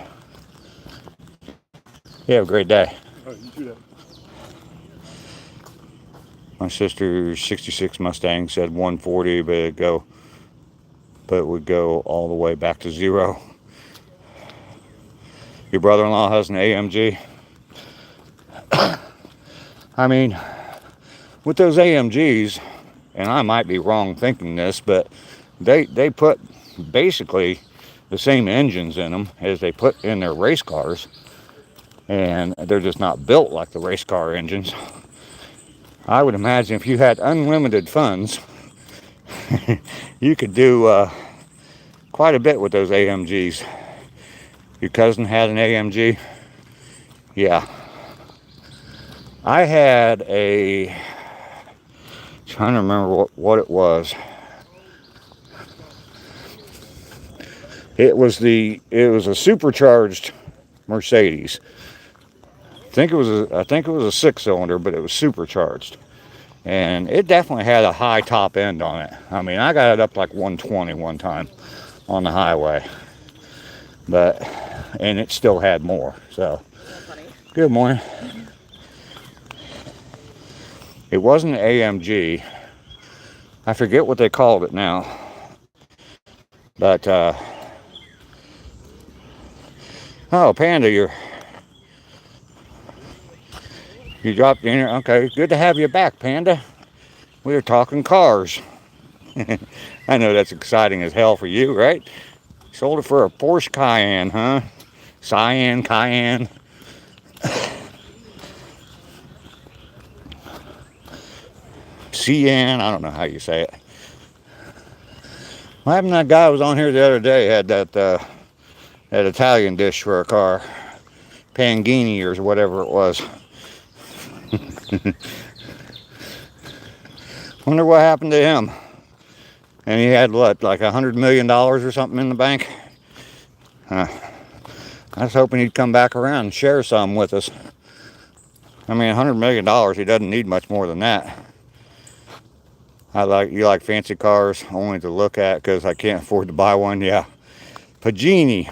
You have a great day. Oh, you do that. My sister's 66 Mustang said 140, but it would go all the way back to 0. Your brother-in-law has an AMG. I mean, with those AMGs, and I might be wrong thinking this, but they put basically the same engines in them as they put in their race cars, and they're just not built like the race car engines. I would imagine if you had unlimited funds, you could do quite a bit with those AMGs. Your cousin had an AMG? Yeah. I had trying to remember what it was. It was a supercharged Mercedes. I think it was a 6-cylinder, but it was supercharged. And it definitely had a high top end on it. I mean, I got it up like 120 one time on the highway. And it still had more. So, good morning. It wasn't an AMG. I forget what they called it now. But, oh, Panda, you dropped in here. Okay, good to have you back, Panda. We were talking cars. I know that's exciting as hell for you, right? Sold it for a Porsche Cayenne, huh? Cayenne. Cayenne, I don't know how you say it. What happened to that guy who was on here the other day, had that Italian dish for a car. Panghini or whatever it was. Wonder what happened to him. And he had what, like $100 million or something in the bank? I was hoping he'd come back around and share some with us. I mean, $100 million, he doesn't need much more than that. You like fancy cars only to look at because I can't afford to buy one. Yeah. Pagani,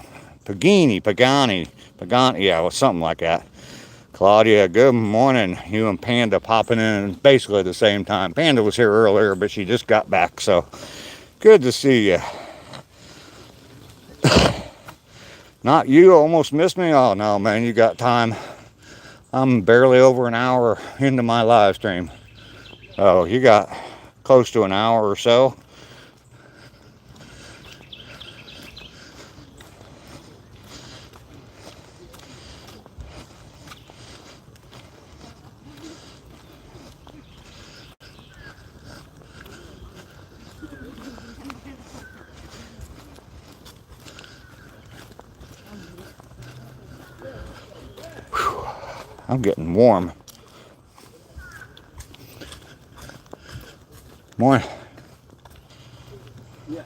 yeah, well, something like that. Claudia, good morning. You and Panda popping in basically at the same time. Panda was here earlier, but she just got back, so good to see you. Not you, almost missed me? Oh, no, man, you got time. I'm barely over an hour into my live stream. Oh, you got close to an hour or so. I'm getting warm. Morning. Yeah.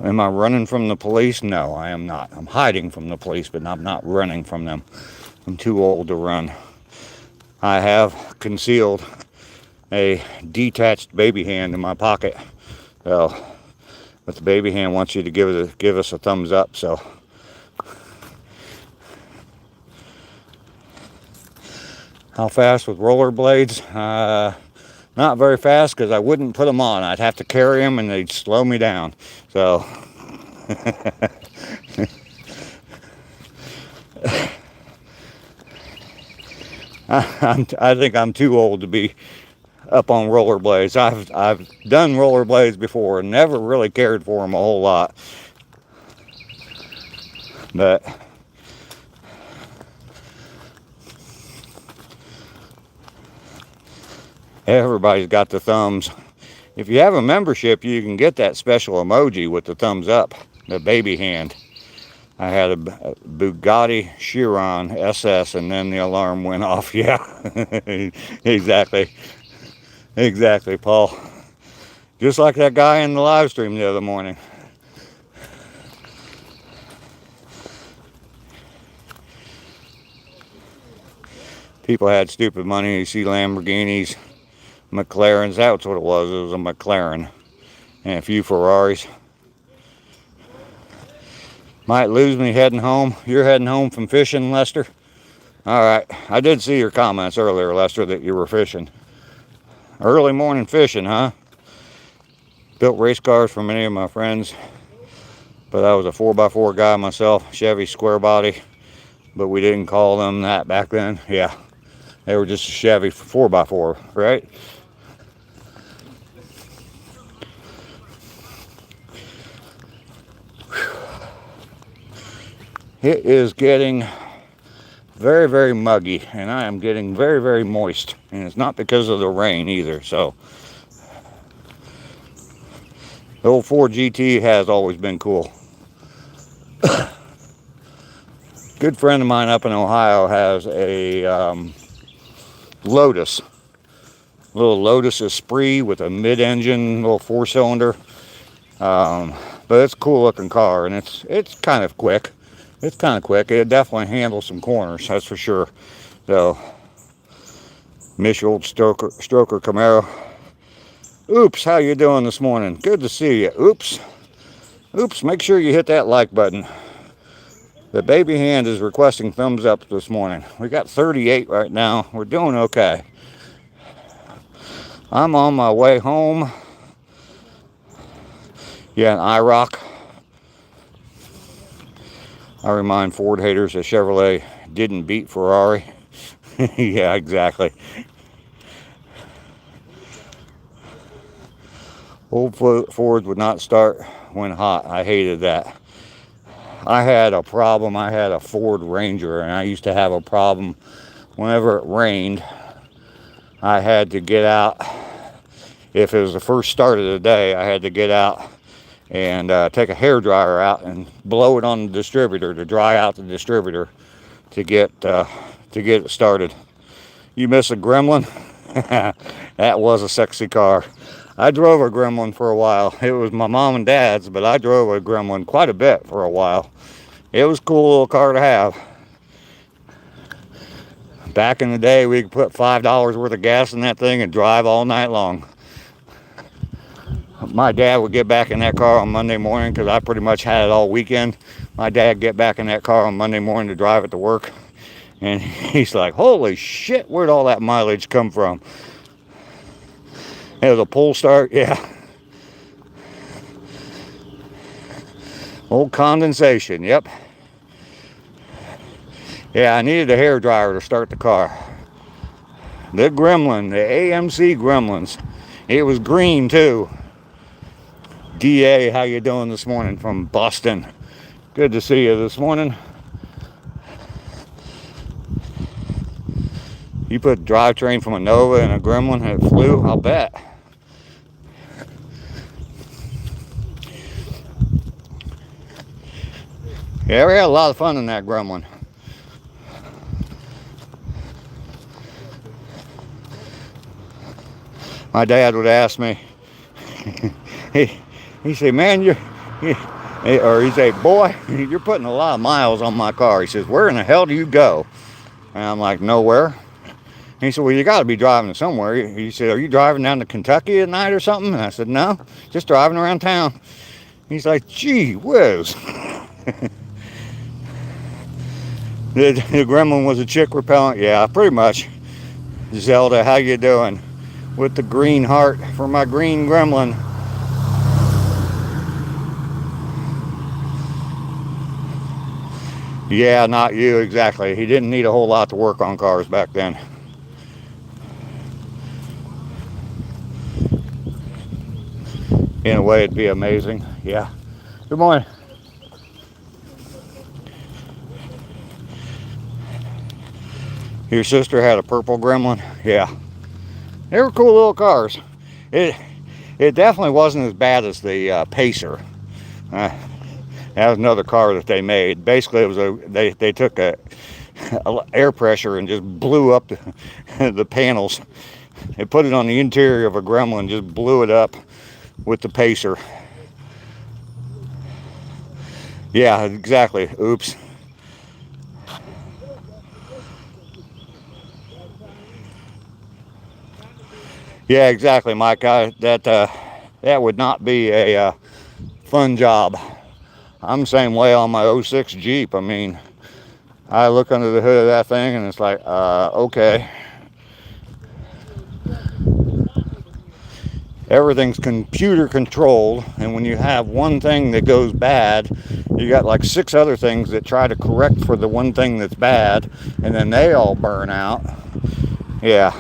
Am I running from the police? No, I am not. I'm hiding from the police, but I'm not running from them. I'm too old to run. I have concealed a detached baby hand in my pocket. So, but the baby hand wants you to give us a thumbs up, so. How fast with rollerblades? Not very fast because I wouldn't put them on. I'd have to carry them and they'd slow me down. So, I think I'm too old to be up on rollerblades. I've done rollerblades before and never really cared for them a whole lot. But everybody's got the thumbs. If you have a membership, you can get that special emoji with the thumbs up, the baby hand. I had a Bugatti Chiron SS and then the alarm went off. Yeah, exactly, Paul. Just like that guy in the live stream the other morning. People had stupid money. You see Lamborghinis, McLarens. That's what it was. It was a McLaren. And a few Ferraris. Might lose me heading home. You're heading home from fishing, Lester? All right. I did see your comments earlier, Lester, that you were fishing. Early morning fishing, huh? Built race cars for many of my friends. But I was a 4x4 guy myself. Chevy square body. But we didn't call them that back then. Yeah. They were just a Chevy 4x4, right? It is getting very, very muggy, and I am getting very, very moist. And it's not because of the rain either. So the old Ford GT has always been cool. Good friend of mine up in Ohio has a Lotus. Little Lotus Esprit with a mid-engine, little 4-cylinder. But it's a cool looking car, and it's kind of quick. It's kind of quick. It definitely handles some corners, that's for sure. So, miss your old stroker Camaro. Oops, how you doing this morning? Good to see you. Oops. Oops, make sure you hit that like button. The baby hand is requesting thumbs up this morning. We got 38 right now. We're doing okay. I'm on my way home. Yeah, an IROC. I remind Ford haters that Chevrolet didn't beat Ferrari. Yeah, exactly. Old Fords would not start when hot. I hated that. I had a problem. I had a Ford Ranger, and I used to have a problem whenever it rained. I had to get out. If it was the first start of the day, I had to get out and take a hairdryer out and blow it on the distributor to dry out the distributor to get it started. You miss a Gremlin? That was a sexy car. I drove a Gremlin for a while. It was my mom and dad's, but I drove a Gremlin quite a bit for a while. It was a cool little car to have. Back in the day, we could put $5 worth of gas in that thing and drive all night long. My dad would get back in that car on Monday morning because I pretty much had it all weekend. My dad get back in that car on Monday morning to drive it to work. And he's like, holy shit, where'd all that mileage come from? It was a pull start, yeah. Old condensation, yep. Yeah, I needed a hairdryer to start the car. The Gremlin, the AMC Gremlins. It was green too. DA, how you doing this morning from Boston? Good to see you this morning. You put a drivetrain from a Nova and a Gremlin and it flew, I'll bet. Yeah, we had a lot of fun in that Gremlin. My dad would ask me, he said, man, or he'd say, boy, you're putting a lot of miles on my car. He says, where in the hell do you go? And I'm like, nowhere. And he said, well, you got to be driving somewhere. He said, are you driving down to Kentucky at night or something? And I said, no, just driving around town. He's like, gee whiz. The Gremlin was a chick repellent? Yeah, pretty much. Zelda, how you doing? With the green heart for my green Gremlin. Yeah, not you, exactly. He didn't need a whole lot to work on cars back then. In a way, it'd be amazing. Yeah. Good morning. Your sister had a purple Gremlin? Yeah. They were cool little cars. It definitely wasn't as bad as the Pacer. That was another car that they made. Basically, it was they took a air pressure and just blew up the panels. They put it on the interior of a Gremlin, just blew it up with the Pacer. Yeah, exactly. Oops. Yeah, exactly, Mike. That would not be a fun job. I'm the same way on my '06 Jeep. I mean, I look under the hood of that thing and it's like, okay. Everything's computer controlled, and when you have one thing that goes bad, you got like 6 other things that try to correct for the one thing that's bad, and then they all burn out. Yeah.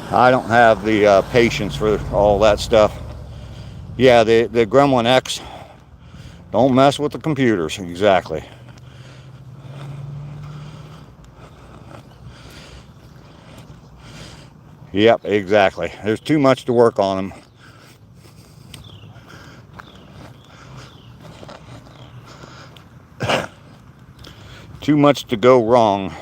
I don't have the patience for all that stuff. Yeah, the Gremlin X, don't mess with the computers. Exactly. Yep, exactly. There's too much to work on them. Too much to go wrong.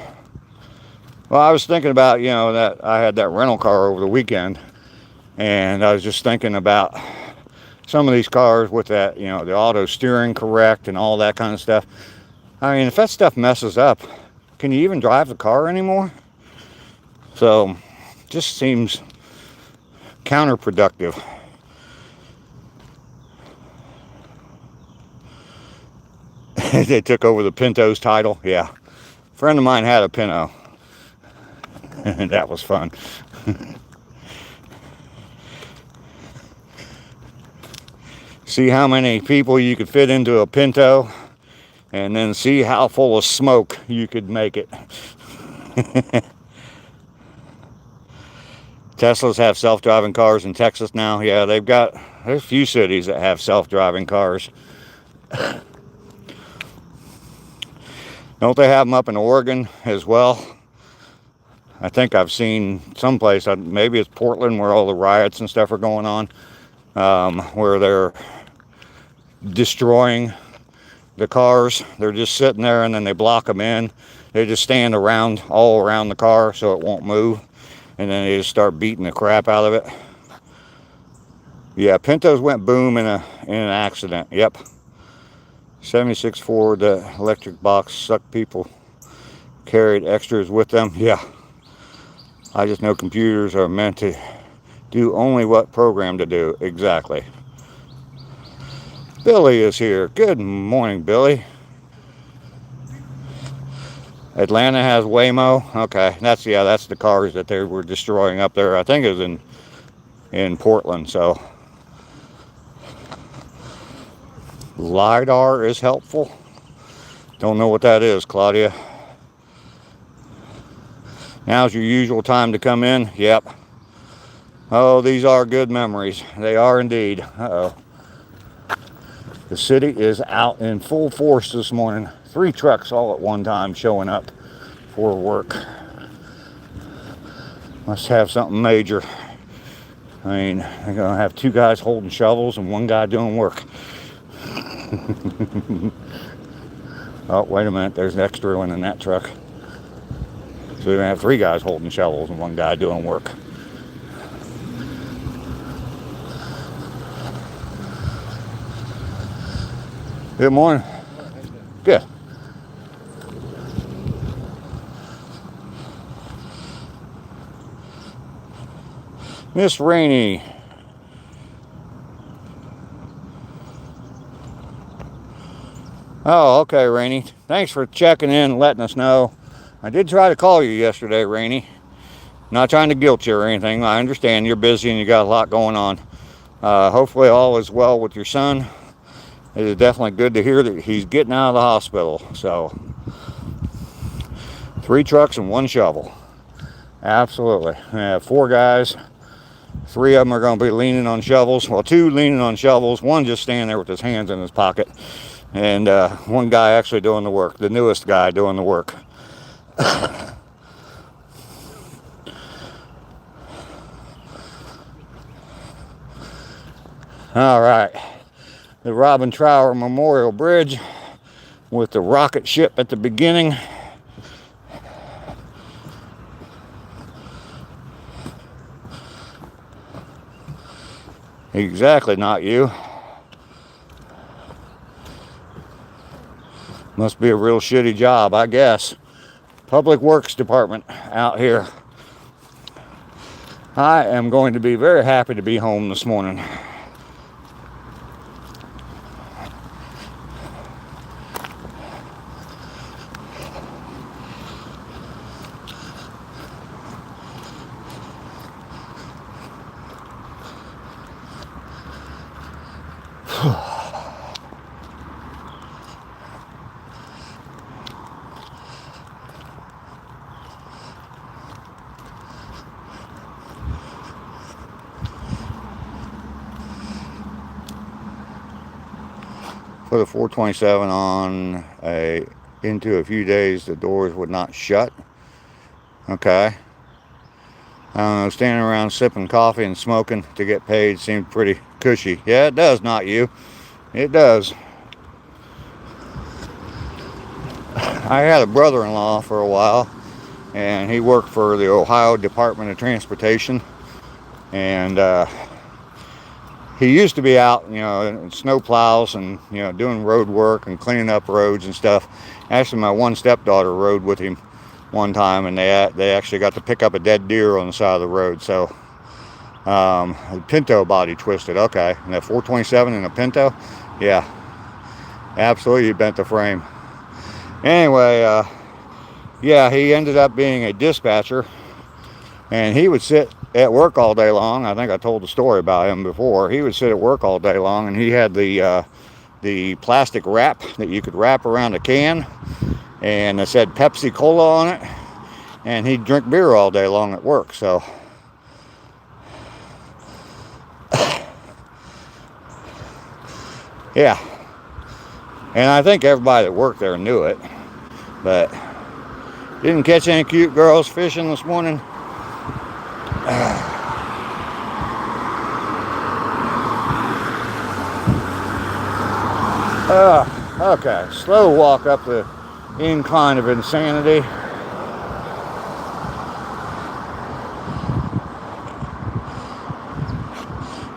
Well, I was thinking about, that I had that rental car over the weekend, and I was just thinking about some of these cars with that, the auto steering correct and all that kind of stuff. I mean, if that stuff messes up, can you even drive the car anymore? So, just seems counterproductive. They took over the Pinto's title. Yeah. A friend of mine had a Pinto. And that was fun. See how many people you could fit into a Pinto, and then see how full of smoke you could make it. Teslas have self-driving cars in Texas now. Yeah, there's a few cities that have self-driving cars. Don't they have them up in Oregon as well? I think I've seen someplace, maybe it's Portland, where all the riots and stuff are going on, where they're destroying the cars. They're just sitting there and then they block them in. They just stand all around the car so it won't move, and then they just start beating the crap out of it. Yeah, Pintos went boom in an accident. Yep. 76 Ford electric box sucked people, carried extras with them. Yeah. I just know computers are meant to do only what programmed to do. Exactly. Billy is here. Good morning, Billy. Atlanta has Waymo. Okay, that's the cars that they were destroying up there. I think it was in Portland. So LiDAR is helpful. Don't know what that is, Claudia. Now's your usual time to come in. Yep. Oh, these are good memories. They are indeed. Uh-oh. The city is out in full force this morning. 3 trucks all at one time showing up for work. Must have something major. I mean, they're going to have 2 guys holding shovels and 1 guy doing work. Oh, wait a minute. There's an extra one in that truck. So we're going to have 3 guys holding shovels and 1 guy doing work. Good morning. Good. Miss Rainey. Oh, okay, Rainey. Thanks for checking in and letting us know. I did try to call you yesterday, Rainey. Not trying to guilt you or anything. I understand you're busy and you got a lot going on. Hopefully all is well with your son. It is definitely good to hear that he's getting out of the hospital. So, 3 trucks and 1 shovel. Absolutely. We have 4 guys. 3 of them are going to be leaning on shovels. Well, 2 leaning on shovels. 1 just standing there with his hands in his pocket. And 1 guy actually doing the work. The newest guy doing the work. All right. The Robin Trower Memorial Bridge with the rocket ship at the beginning. Exactly, not you. Must be a real shitty job, I guess. Public Works Department. out here. I am going to be very happy to be home this morning. Put a 427 on into a few days, the doors would not shut. Okay. I don't know, standing around sipping coffee and smoking to get paid seemed pretty cushy. Yeah, it does, not you. It does. I had a brother-in-law for a while, and he worked for the Ohio Department of Transportation, and he used to be out, in snow plows and, doing road work and cleaning up roads and stuff. Actually, my one stepdaughter rode with him one time, and they actually got to pick up a dead deer on the side of the road. So, the Pinto body twisted. Okay, and that 427 in a Pinto, yeah, absolutely bent the frame. Anyway, yeah, he ended up being a dispatcher, and he would sit at work all day long. I think I told the story about him before. He would sit at work all day long, and he had the plastic wrap that you could wrap around a can, and it said Pepsi Cola on it, and he'd drink beer all day long at work. So yeah, and I think everybody that worked there knew it, but didn't catch any cute girls fishing this morning. Okay, slow walk up the incline of insanity.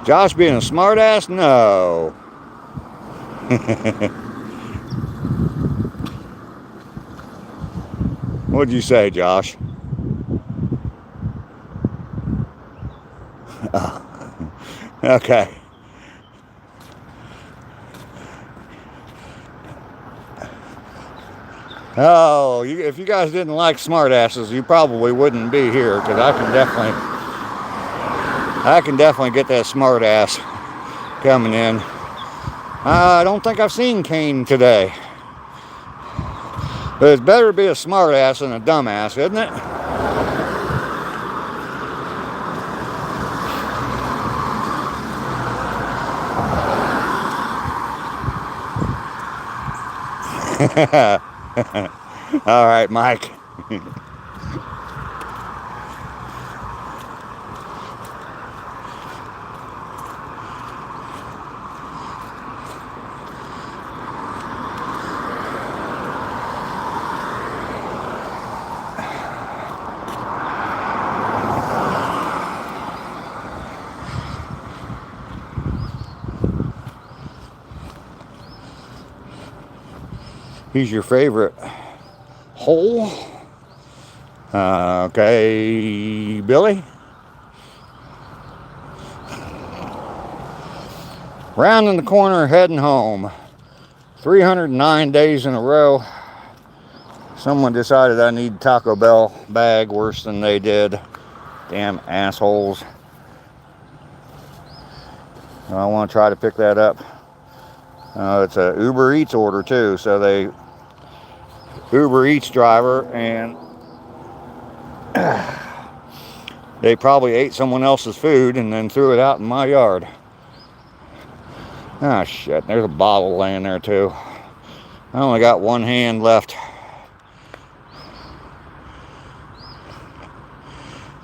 Josh being a smartass? No. What'd you say, Josh? Oh. Okay. Oh, if you guys didn't like smartasses, you probably wouldn't be here, because I can definitely get that smartass coming in. I don't think I've seen Kane today, but it's better to be a smartass than a dumbass, isn't it? All right, Mike. He's your favorite hole. Okay, Billy. Rounding the corner, heading home. 309 days in a row. Someone decided I need Taco Bell bag worse than they did. Damn assholes. I want to try to pick that up. It's a Uber Eats order too, so they Uber Eats driver, and they probably ate someone else's food and then threw it out in my yard. Ah, shit, there's a bottle laying there too. I only got one hand left.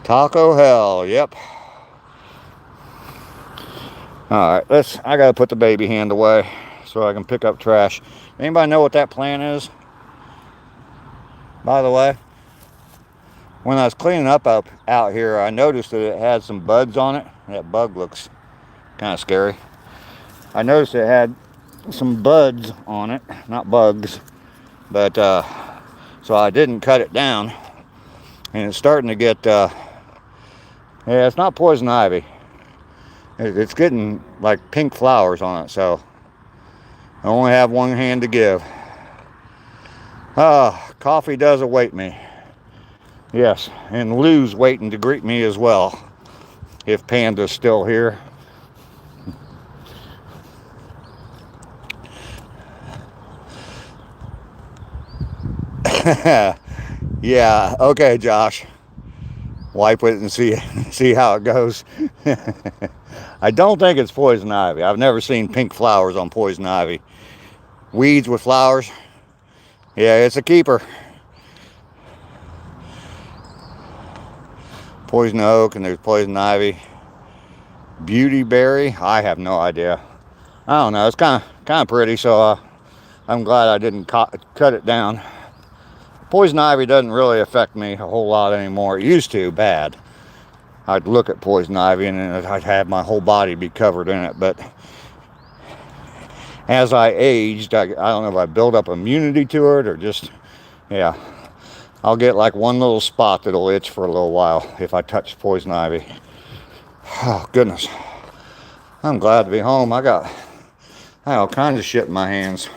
Taco hell, yep. Alright, I gotta put the baby hand away so I can pick up trash. Anybody know what that plant is? By the way, when I was cleaning up out here, I noticed that it had some buds on it. That bug looks kind of scary. I noticed it had some buds on it, not bugs, but so I didn't cut it down. and it's starting to get, yeah, it's not poison ivy. It's getting like pink flowers on it, so I only have one hand to give. Coffee does await me. Yes, and Lou's waiting to greet me as well, if Panda's still here. Yeah, okay, Josh. Wipe it and see how it goes. I don't think it's poison ivy. I've never seen pink flowers on poison ivy. Weeds with flowers. Yeah, it's a keeper. Poison oak, and there's poison ivy. Beautyberry, I have no idea. I don't know. It's kind of pretty, so I'm glad I didn't cut it down. Poison ivy doesn't really affect me a whole lot anymore. It used to, bad. I'd look at poison ivy and I'd have my whole body be covered in it. But as I aged, I don't know if I built up immunity to it or just, yeah. I'll get like one little spot that'll itch for a little while if I touch poison ivy. Oh, goodness. I'm glad to be home. I got all kinds of shit in my hands.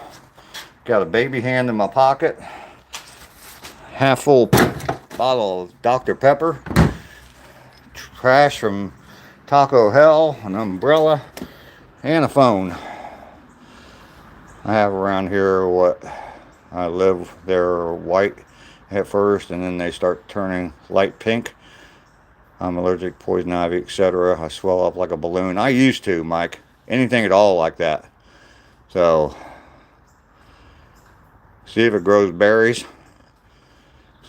Got a baby hand in my pocket. Half full bottle of Dr. Pepper. Trash from Taco Hell. An umbrella. And a phone. I have around here what I live, they're white at first, and then they start turning light pink. I'm allergic to poison ivy, etc. I swell up like a balloon. I used to, Mike. Anything at all like that. So, see if it grows berries.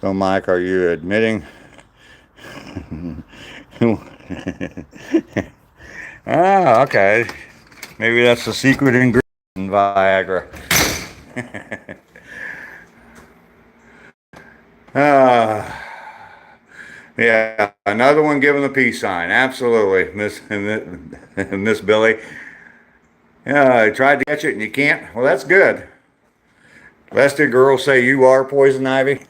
So, Mike, are you admitting? Okay. Maybe that's the secret ingredient in Viagra. Yeah, another one giving the peace sign. Absolutely, Miss Billy. Yeah, I tried to catch it and you can't. Well, that's good. Lester, girls say you are poison ivy.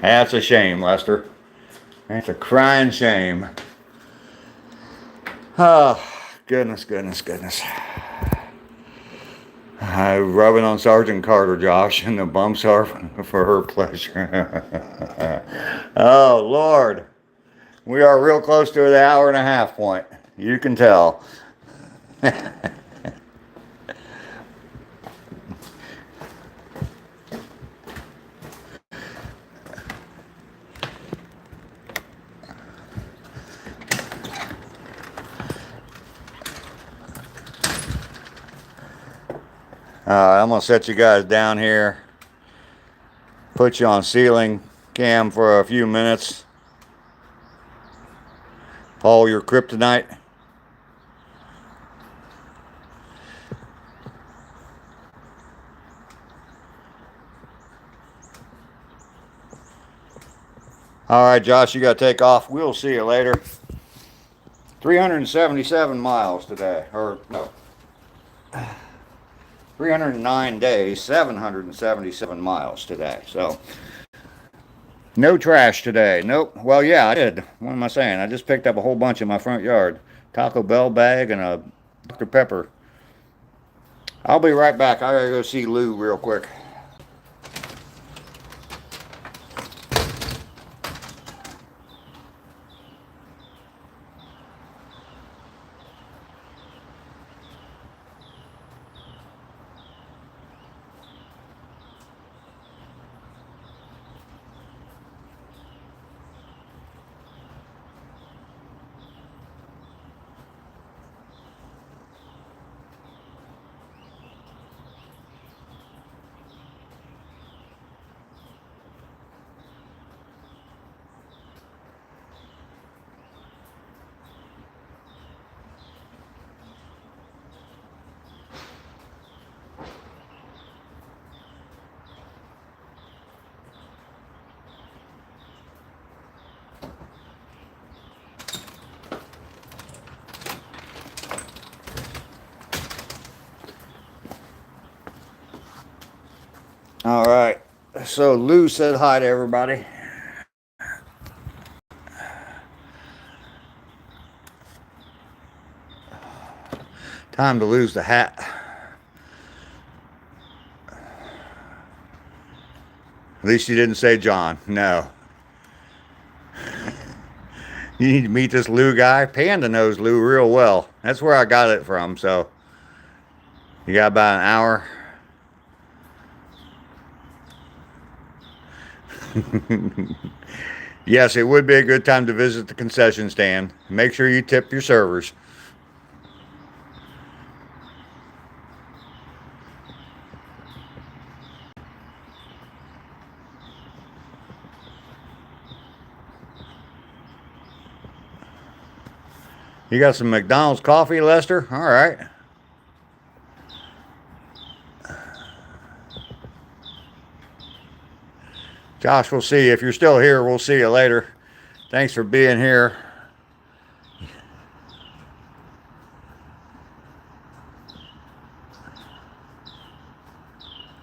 That's a shame, Lester. That's a crying shame. Oh, goodness. I'm rubbing on Sergeant Carter, Josh, and the bumps are for her pleasure. Oh, Lord. We are real close to the hour-and-a-half point. You can tell. I'm going to set you guys down here. Put you on ceiling cam for a few minutes. Paul, your kryptonite. All right, Josh, you got to take off. We'll see you later. 377 miles today. Or, no. 309 days, 777 miles today. So, no trash today. Nope. Well, yeah, I did. What am I saying? I just picked up a whole bunch in my front yard. Taco Bell bag and a Dr. Pepper. I'll be right back. I gotta go see Lou real quick. All right, So Lou said hi to everybody. Time to lose the hat. At least you didn't say John. No. You need to meet this Lou guy. Panda knows Lou real well. That's where I got it from. So you got about an hour. Yes, it would be a good time to visit the concession stand. Make sure you tip your servers. You got some McDonald's coffee, Lester? All right. Josh, we'll see you. If you're still here, we'll see you later. Thanks for being here.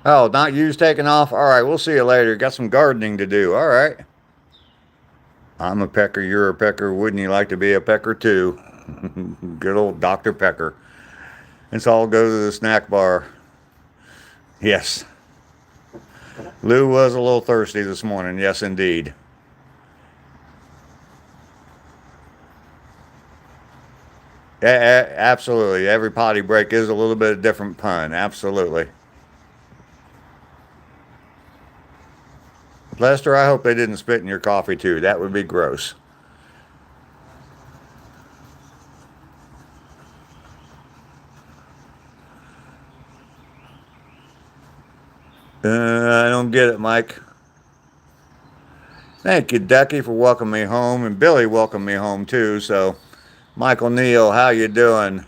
Oh, not yous taking off? All right, we'll see you later. Got some gardening to do. All right. I'm a pecker. You're a pecker. Wouldn't you like to be a pecker too? Good old Dr. Pecker. Let's all go to the snack bar. Yes. Lou was a little thirsty this morning. Yes, indeed. Absolutely. Every potty break is a little bit of different pun. Absolutely. Lester, I hope they didn't spit in your coffee too. That would be gross. I don't get it, Mike. Thank you, Ducky, for welcoming me home, and Billy welcomed me home too. So, Michael Neal, how you doing?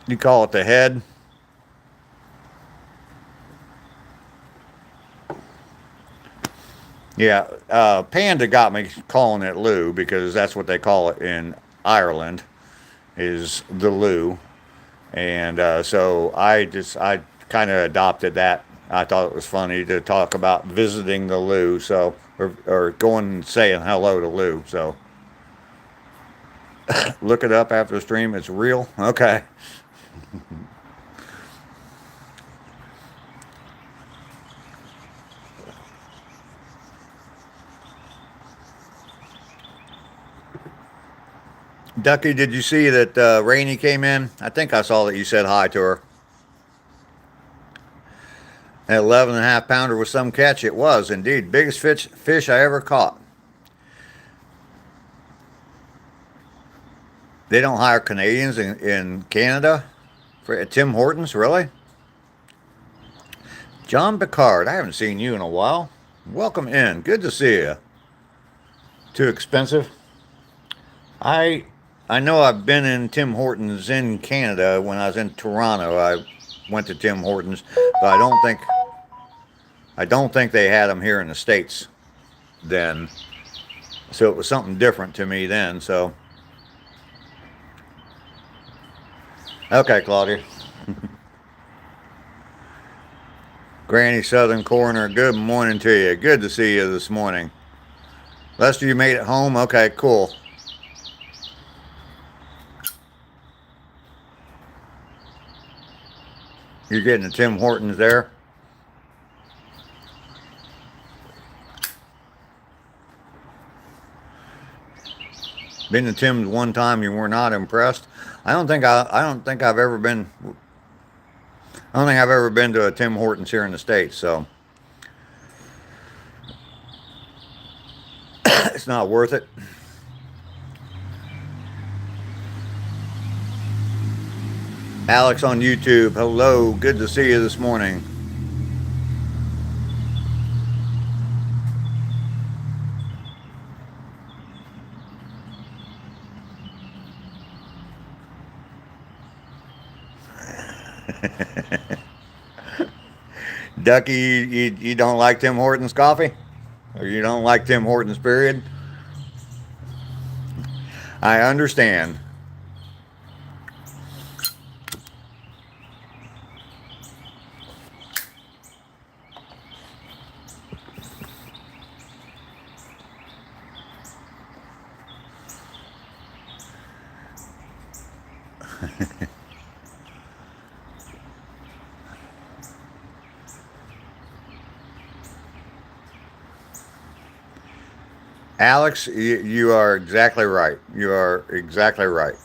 You call it the head? Yeah, Panda got me calling it Lou because that's what they call it in Ireland, is the Lou. And so I kind of adopted that. I thought it was funny to talk about visiting the Lou, so or going and saying hello to Lou. So look it up after the stream. It's real. Okay. Ducky, did you see that Rainey came in? I think I saw that you said hi to her. That 11.5 pounder was some catch. It was indeed. Biggest fish I ever caught. They don't hire Canadians in Canada for Tim Hortons, really? John Picard, I haven't seen you in a while. Welcome in. Good to see you. Too expensive? I know I've been in Tim Hortons in Canada. When I was in Toronto, I went to Tim Hortons, but I don't think they had them here in the States then. So it was something different to me then. So okay, Claudia. Granny Southern Coroner, good morning to you. Good to see you this morning. Lester, you made it home? Okay, cool. You're getting to Tim Hortons there? Been to Tim's one time, you were not impressed. I don't think I've ever been to a Tim Hortons here in the States, so it's not worth it. Alex on YouTube, hello, good to see you this morning. Ducky, you don't like Tim Hortons coffee? Or you don't like Tim Hortons, period? I understand. Alex, you are exactly right. You are exactly right.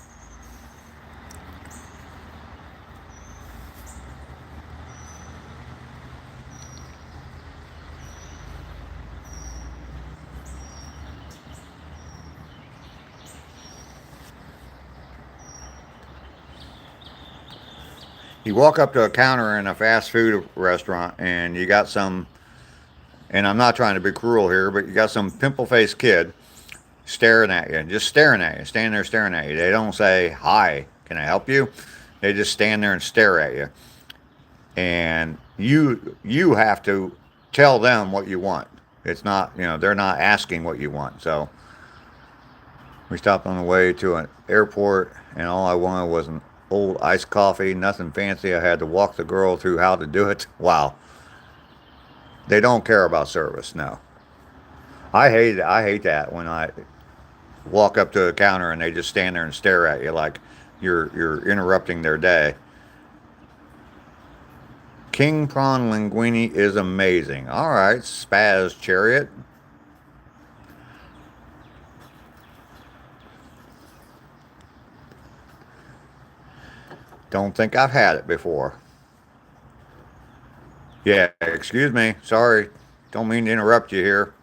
You walk up to a counter in a fast food restaurant and you got some, and I'm not trying to be cruel here, but you got some pimple faced kid staring at you, just staring at you, standing there staring at you. They don't say, "Hi, can I help you?" They just stand there and stare at you. And you have to tell them what you want. It's not, they're not asking what you want. So we stopped on the way to an airport, and all I wanted was an old iced coffee, nothing fancy. I had to walk the girl through how to do it. Wow, they don't care about service. No, I hate it. I hate that when I walk up to a counter and they just stand there and stare at you like you're interrupting their day. King prawn linguine is amazing. All right, Spaz Chariot. Don't think I've had it before. Yeah, excuse me. Sorry. Don't mean to interrupt you here.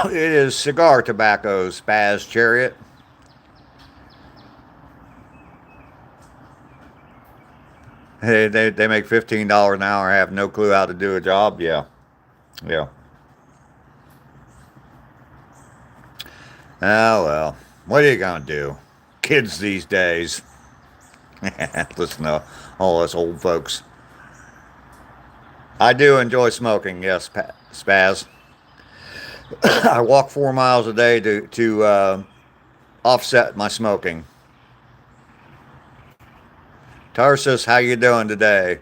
It is cigar tobacco, Spaz Chariot. They make $15 an hour, have no clue how to do a job. Yeah. Yeah. Oh, well. What are you going to do? Kids these days. Listen to all us old folks. I do enjoy smoking, yes, Spaz. I walk 4 miles a day to offset my smoking. Tarsus, how you doing today?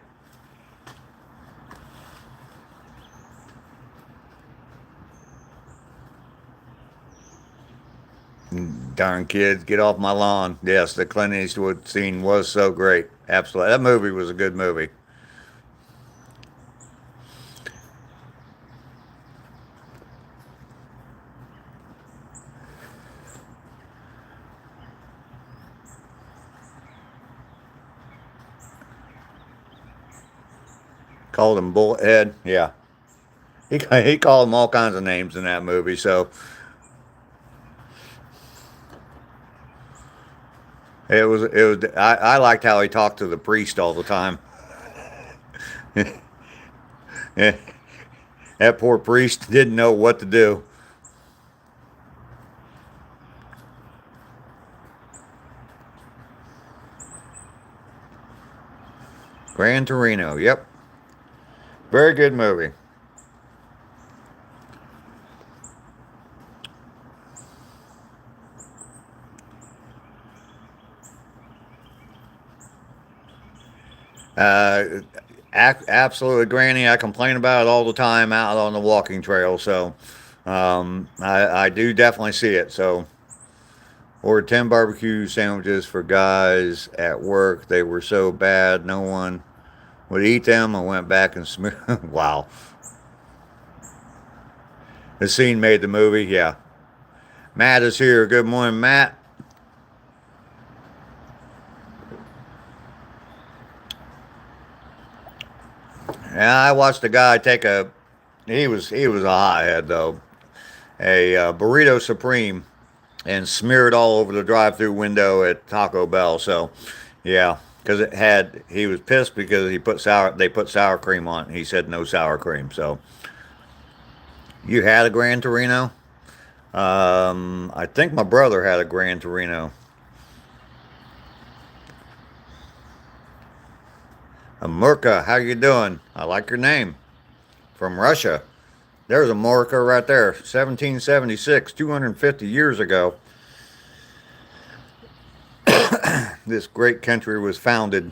Darn kids, get off my lawn. Yes, the Clint Eastwood scene was so great. Absolutely. That movie was a good movie. Called him Bullethead. Yeah. He called him all kinds of names in that movie. So I liked how he talked to the priest all the time. Yeah, that poor priest didn't know what to do. Gran Torino. Yep. Very good movie. Uh, Absolutely, Granny. I complain about it all the time out on the walking trail. So I do definitely see it. So ordered 10 barbecue sandwiches for guys at work. They were so bad, no one would eat them. I went back and smeared. Wow. The scene made the movie. Yeah. Matt is here. Good morning, Matt. Yeah, I watched a guy take a. He was a hothead though. A burrito supreme and smeared all over the drive-through window at Taco Bell. So, yeah, because it had. He was pissed because he put sour. They put sour cream on it. He said no sour cream. So, you had a Gran Torino. I think my brother had a Gran Torino. Murka, how you doing? I like your name. From Russia. There's a marker right there. 1776, 250 years ago. This great country was founded.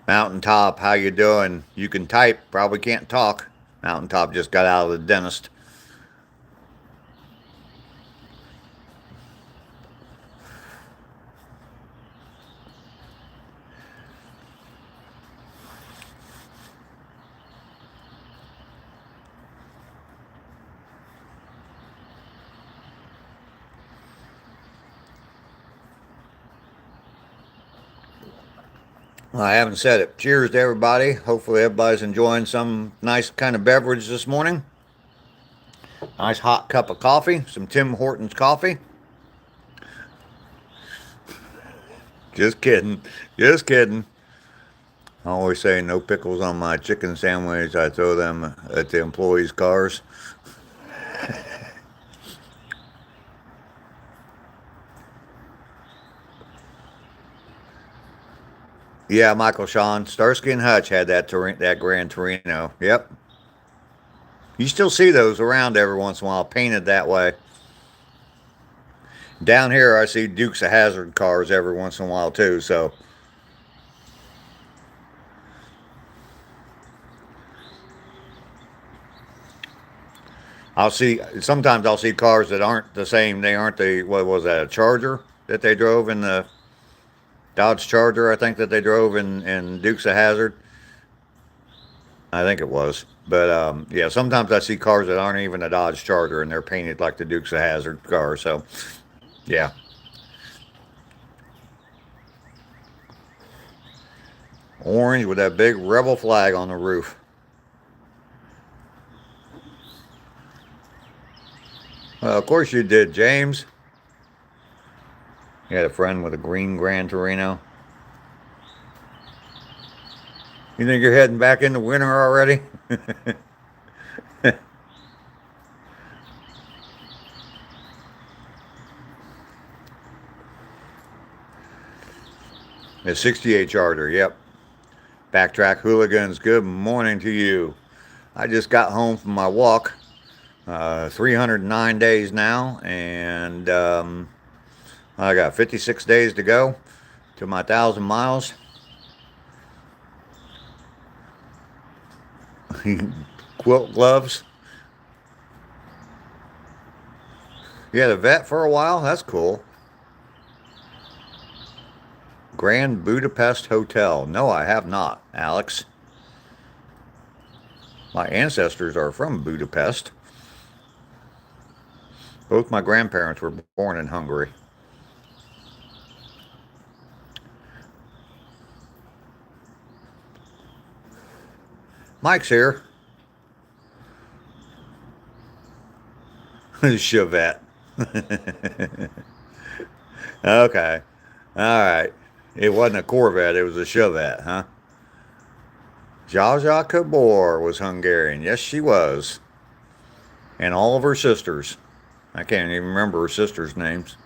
Mountaintop, how you doing? You can type, probably can't talk. Mountaintop just got out of the dentist. Well, I haven't said it. Cheers to everybody. Hopefully everybody's enjoying some nice kind of beverage this morning. Nice hot cup of coffee, some Tim Hortons coffee. Just kidding. Just kidding. I always say no pickles on my chicken sandwich. I throw them at the employees' cars. Yeah, Michael Sean. Starsky and Hutch had that Gran Torino. Yep. You still see those around every once in a while, painted that way. Down here, I see Dukes of Hazzard cars every once in a while too. So sometimes I'll see cars that aren't the same. They aren't what was that, a Charger that they drove in the Dodge Charger, I think that they drove in Dukes of Hazzard. I think it was. But yeah, sometimes I see cars that aren't even a Dodge Charger and they're painted like the Dukes of Hazzard car. So yeah. Orange with that big rebel flag on the roof. Well, of course you did, James. You had a friend with a green Gran Torino. You think you're heading back into winter already? The 68 Charger, yep. Backtrack Hooligans, good morning to you. I just got home from my walk. 309 days now, and I got 56 days to go to my 1,000 miles. Quilt gloves. You had a vet for a while? That's cool. Grand Budapest Hotel. No, I have not, Alex. My ancestors are from Budapest. Both my grandparents were born in Hungary. Mike's here. Chevette. Okay. All right. It wasn't a Corvette, it was a Chevette, huh? Zsa Zsa Gabor was Hungarian. Yes, she was. And all of her sisters. I can't even remember her sisters' names.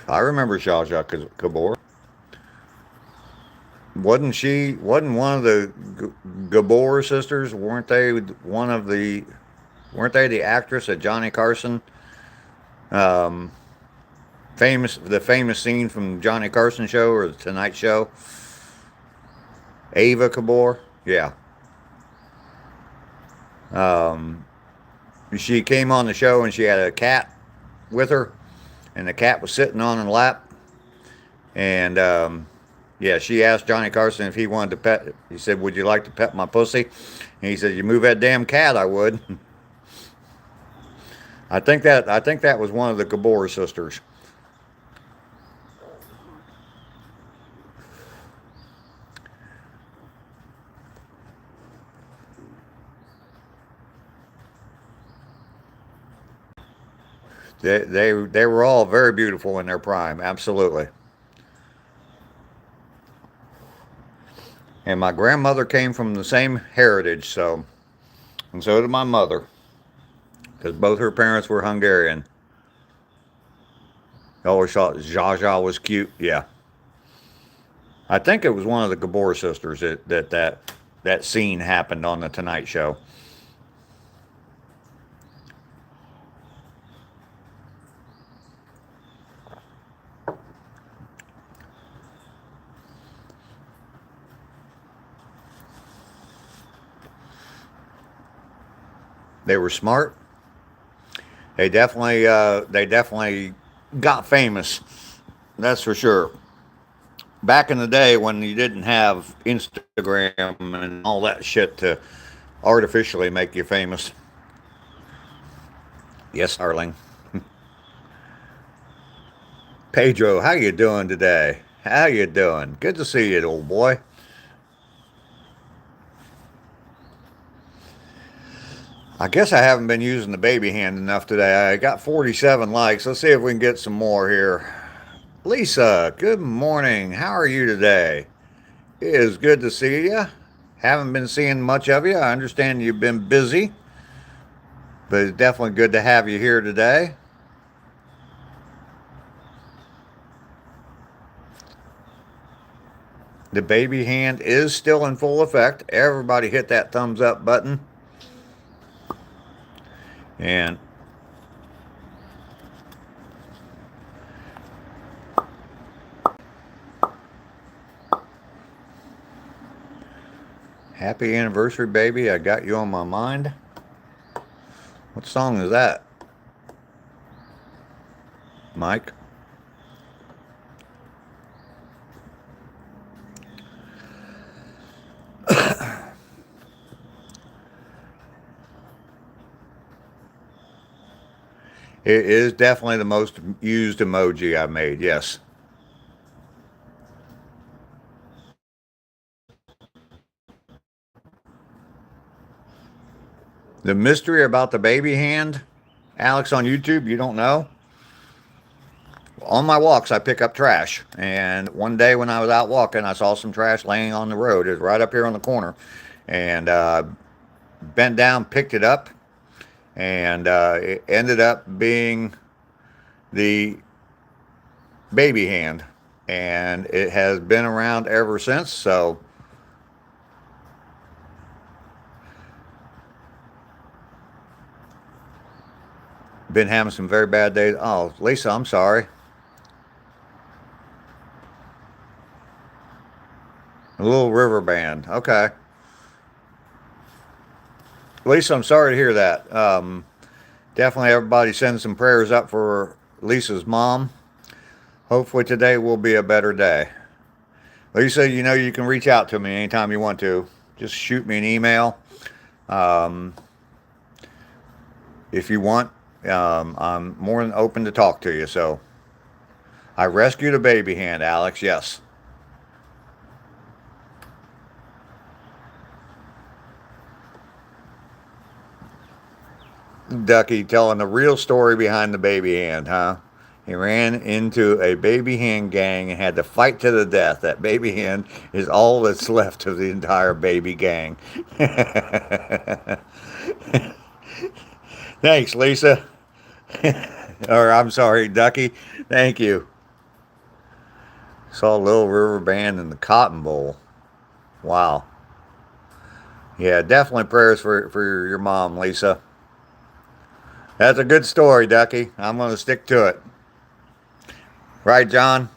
I remember Zsa Zsa Gabor. Wasn't one of the Gabor sisters? Weren't they the actress at Johnny Carson? The famous scene from Johnny Carson show or the Tonight Show. Ava Gabor, yeah. She came on the show and she had a cat with her, and the cat was sitting on her lap, and yeah, she asked Johnny Carson if he wanted to pet it. He said, "Would you like to pet my pussy?" And he said, "You move that damn cat, I would." I think that was one of the Gabor sisters. They were all very beautiful in their prime, absolutely. And my grandmother came from the same heritage, and so did my mother, because both her parents were Hungarian. I always thought Zsa Zsa was cute, yeah. I think it was one of the Gabor sisters that scene happened on the Tonight Show. They were smart. They definitely got famous. That's for sure. Back in the day when you didn't have Instagram and all that shit to artificially make you famous. Yes, Harling. Pedro, how you doing today? How you doing? Good to see you, old boy. I guess I haven't been using the baby hand enough today. I got 47 likes. Let's see if we can get some more here. Lisa, good morning. How are you today? It is good to see you. Haven't been seeing much of you. I understand you've been busy, but it's definitely good to have you here today. The baby hand is still in full effect. Everybody hit that thumbs up button. And happy anniversary, baby. I got you on my mind. What song is that, Mike? It is definitely the most used emoji I made, yes. The mystery about the baby hand, Alex, on YouTube, you don't know? On my walks, I pick up trash. And one day when I was out walking, I saw some trash laying on the road. It was right up here on the corner. And bent down, picked it up, and it ended up being the baby hand. And it has been around ever since. So been having some very bad days. Oh, Lisa, I'm sorry. A little river band. Okay. Lisa, I'm sorry to hear that. Definitely everybody send some prayers up for Lisa's mom. Hopefully today will be a better day. Lisa, you know you can reach out to me anytime you want to. Just shoot me an email. If you want, I'm more than open to talk to you. So I rescued a baby hand, Alex. Yes. Ducky telling the real story behind the baby hand, huh? He ran into a baby hen gang and had to fight to the death. That baby hen is all that's left of the entire baby gang. Thanks, Lisa. Or I'm sorry, Ducky. Thank you. Saw Little River Band in the Cotton Bowl. Wow. Yeah, definitely prayers for your mom, Lisa. That's a good story, Ducky. I'm going to stick to it. Right, John?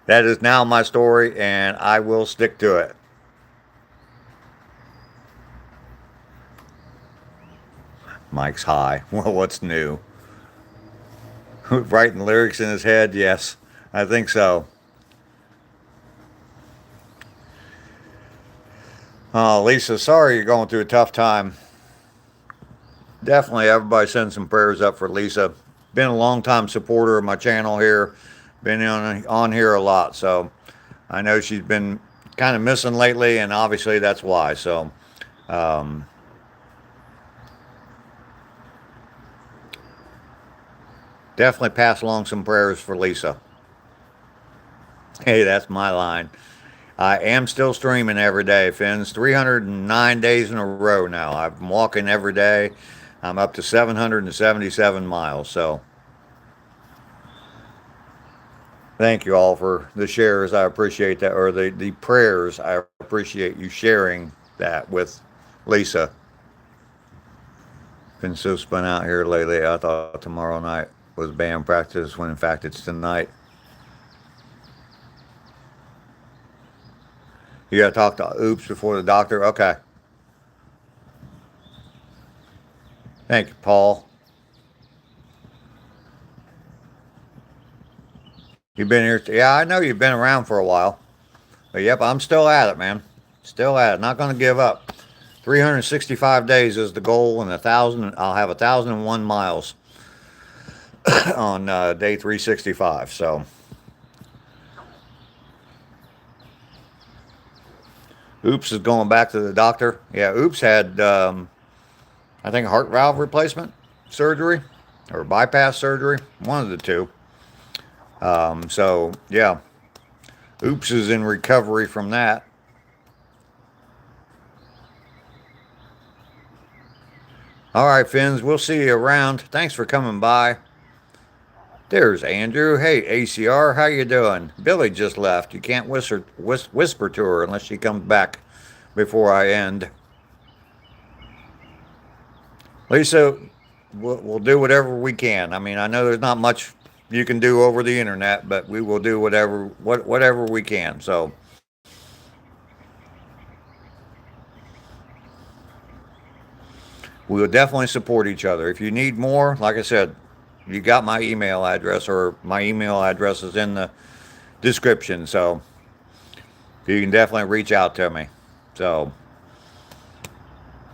That is now my story, and I will stick to it. Mike's high. Well, what's new? Writing lyrics in his head? Yes, I think so. Oh, Lisa, sorry you're going through a tough time. Definitely everybody send some prayers up for Lisa. Been a long time supporter of my channel here. Been on here a lot, so I know she's been kind of missing lately, and obviously that's why. So definitely pass along some prayers for Lisa. Hey, that's my line. I am still streaming every day, Fins. 309 days in a row now. I'm walking every day. I'm up to 777 miles, so Thank you all for the shares. I appreciate that, or the prayers. I appreciate you sharing that with Lisa. Been so spun out here lately. I thought tomorrow night was band practice when in fact it's tonight. You gotta talk to Oops before the doctor. Okay. Thank you, Paul. You've been here. Yeah, I know you've been around for a while. But yep, I'm still at it, man. Still at it. Not going to give up. 365 days is the goal, and 1,000. I'll have 1,001 miles on day 365. So, Oops is going back to the doctor. Yeah, Oops had, I think, heart valve replacement surgery or bypass surgery. One of the two. So, yeah, Oops is in recovery from that. All right, Finns, we'll see you around. Thanks for coming by. There's Andrew. Hey, ACR, how you doing? Billy just left. You can't whisper to her unless she comes back before I end. Lisa, we'll do whatever we can. I mean, I know there's not much you can do over the internet, but we will do whatever we can. So, we will definitely support each other. If you need more, like I said, you got my email address, or my email address is in the description. So, you can definitely reach out to me. So,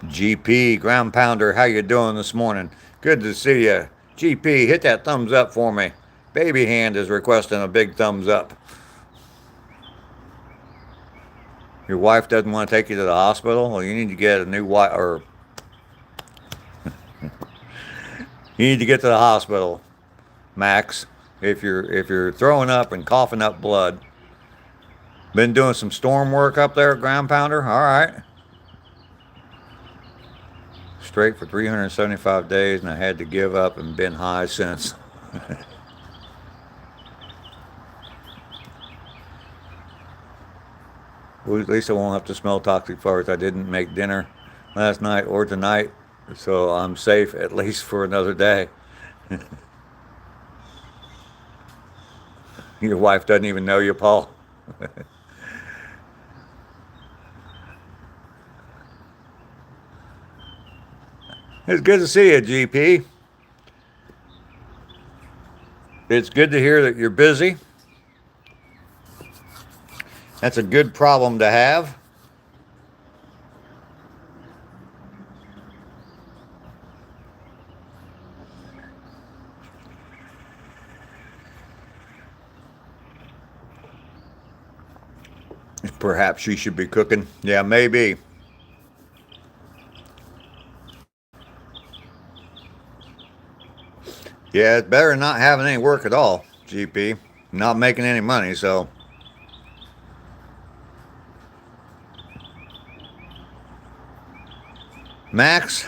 GP, ground pounder, how you doing this morning? Good to see you. GP, hit that thumbs up for me. Baby Hand is requesting a big thumbs up. Your wife doesn't want to take you to the hospital? Well, you need to get a new wife, or you need to get to the hospital, Max. If you're throwing up and coughing up blood. Been doing some storm work up there at ground pounder? All right. Straight for 375 days, and I had to give up and been high since. Well, at least I won't have to smell toxic farts. I didn't make dinner last night or tonight, so I'm safe at least for another day. Your wife doesn't even know you, Paul. It's good to see you, GP. It's good to hear that you're busy. That's a good problem to have. Perhaps she should be cooking. Yeah, maybe. Yeah, it's better than not having any work at all, GP. Not making any money, so. Max,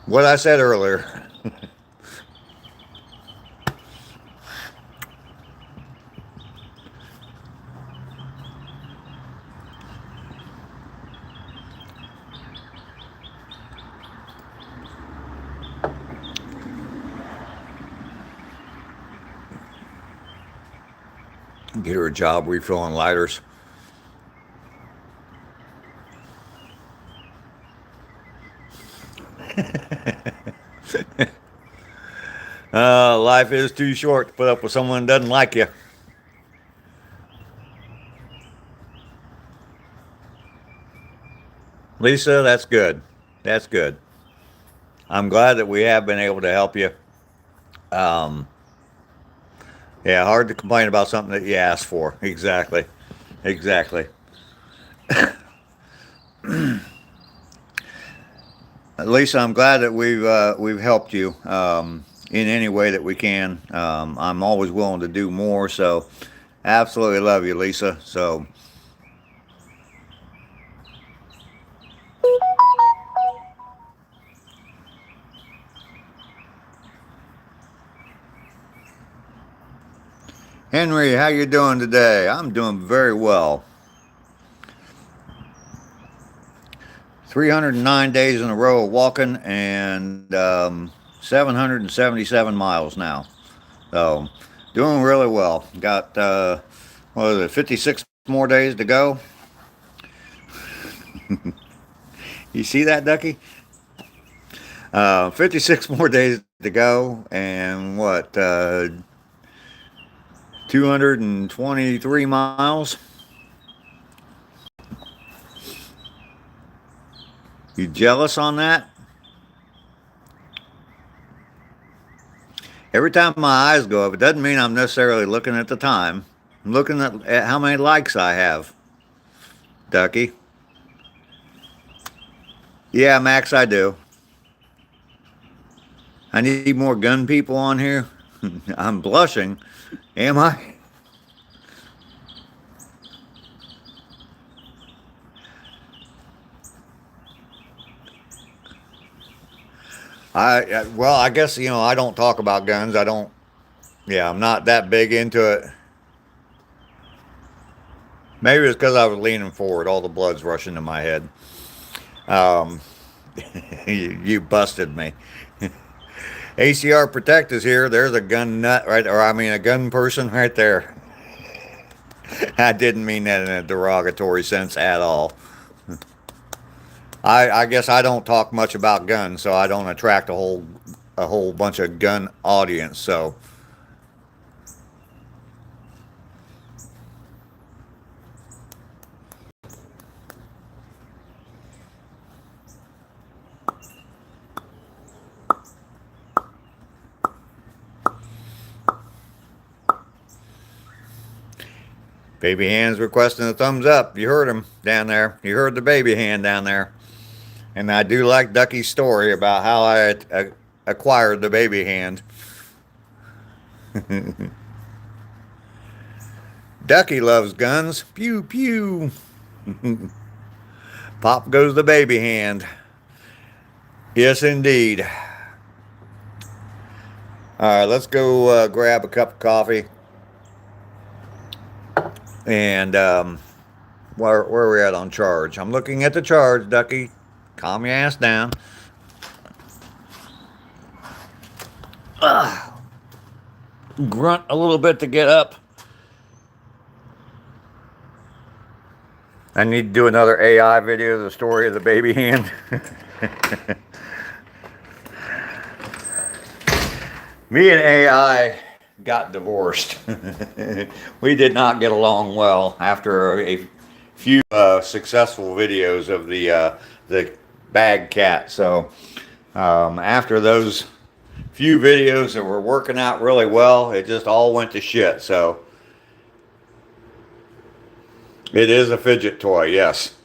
what I said earlier. Get her a job refilling lighters. Life is too short to put up with someone who doesn't like you. Lisa, that's good. That's good. I'm glad that we have been able to help you. Um, yeah, hard to complain about something that you asked for. Exactly. Exactly. Lisa, I'm glad that we've helped you in any way that we can. I'm always willing to do more. So, absolutely love you, Lisa. So, Henry, how you doing today? I'm doing very well. 309 days in a row of walking and 777 miles now. So, doing really well. Got, what is it, 56 more days to go. You see that, Ducky? 56 more days to go, and what, 223 miles? You jealous on that? Every time my eyes go up, it doesn't mean I'm necessarily looking at the time. I'm looking at how many likes I have, Ducky. Yeah, Max, I do. I need more gun people on here. I'm blushing. Am I? Well, I guess, I don't talk about guns. I don't, yeah, I'm not that big into it. Maybe it's because I was leaning forward. All the blood's rushing to my head. Um, you busted me. ACR Protect is here. There's a gun nut, right? Or I mean, a gun person right there. I didn't mean that in a derogatory sense at all. I guess I don't talk much about guns, so I don't attract a whole bunch of gun audience. So, baby hand's requesting a thumbs up. You heard him down there. You heard the baby hand down there. And I do like Ducky's story about how I acquired the baby hand. Ducky loves guns. Pew pew. Pop goes the baby hand. Yes, indeed. All right, let's go grab a cup of coffee. And where are we at on charge? I'm looking at the charge, Ducky. Calm your ass down. Grunt a little bit to get up. I need to do another AI video of the story of the baby hand. Me and AI got divorced. We did not get along well after a few successful videos of the bag cat. So after those few videos that were working out really well, it just all went to shit. So it is a fidget toy, yes.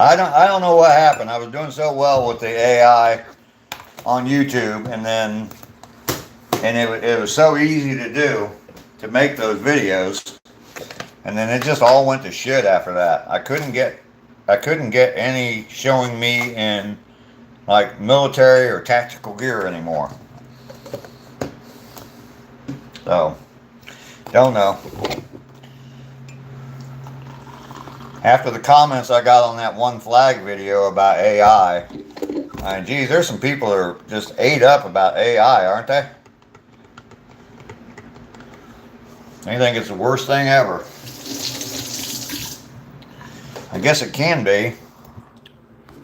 I don't know what happened. I was doing so well with the AI on YouTube, and it was so easy to do to make those videos, and then it just all went to shit after that. I couldn't get any showing me in like military or tactical gear anymore. So don't know. After the comments I got on that one flag video about AI, geez, there's some people that are just ate up about AI, aren't they? They think it's the worst thing ever. I guess it can be.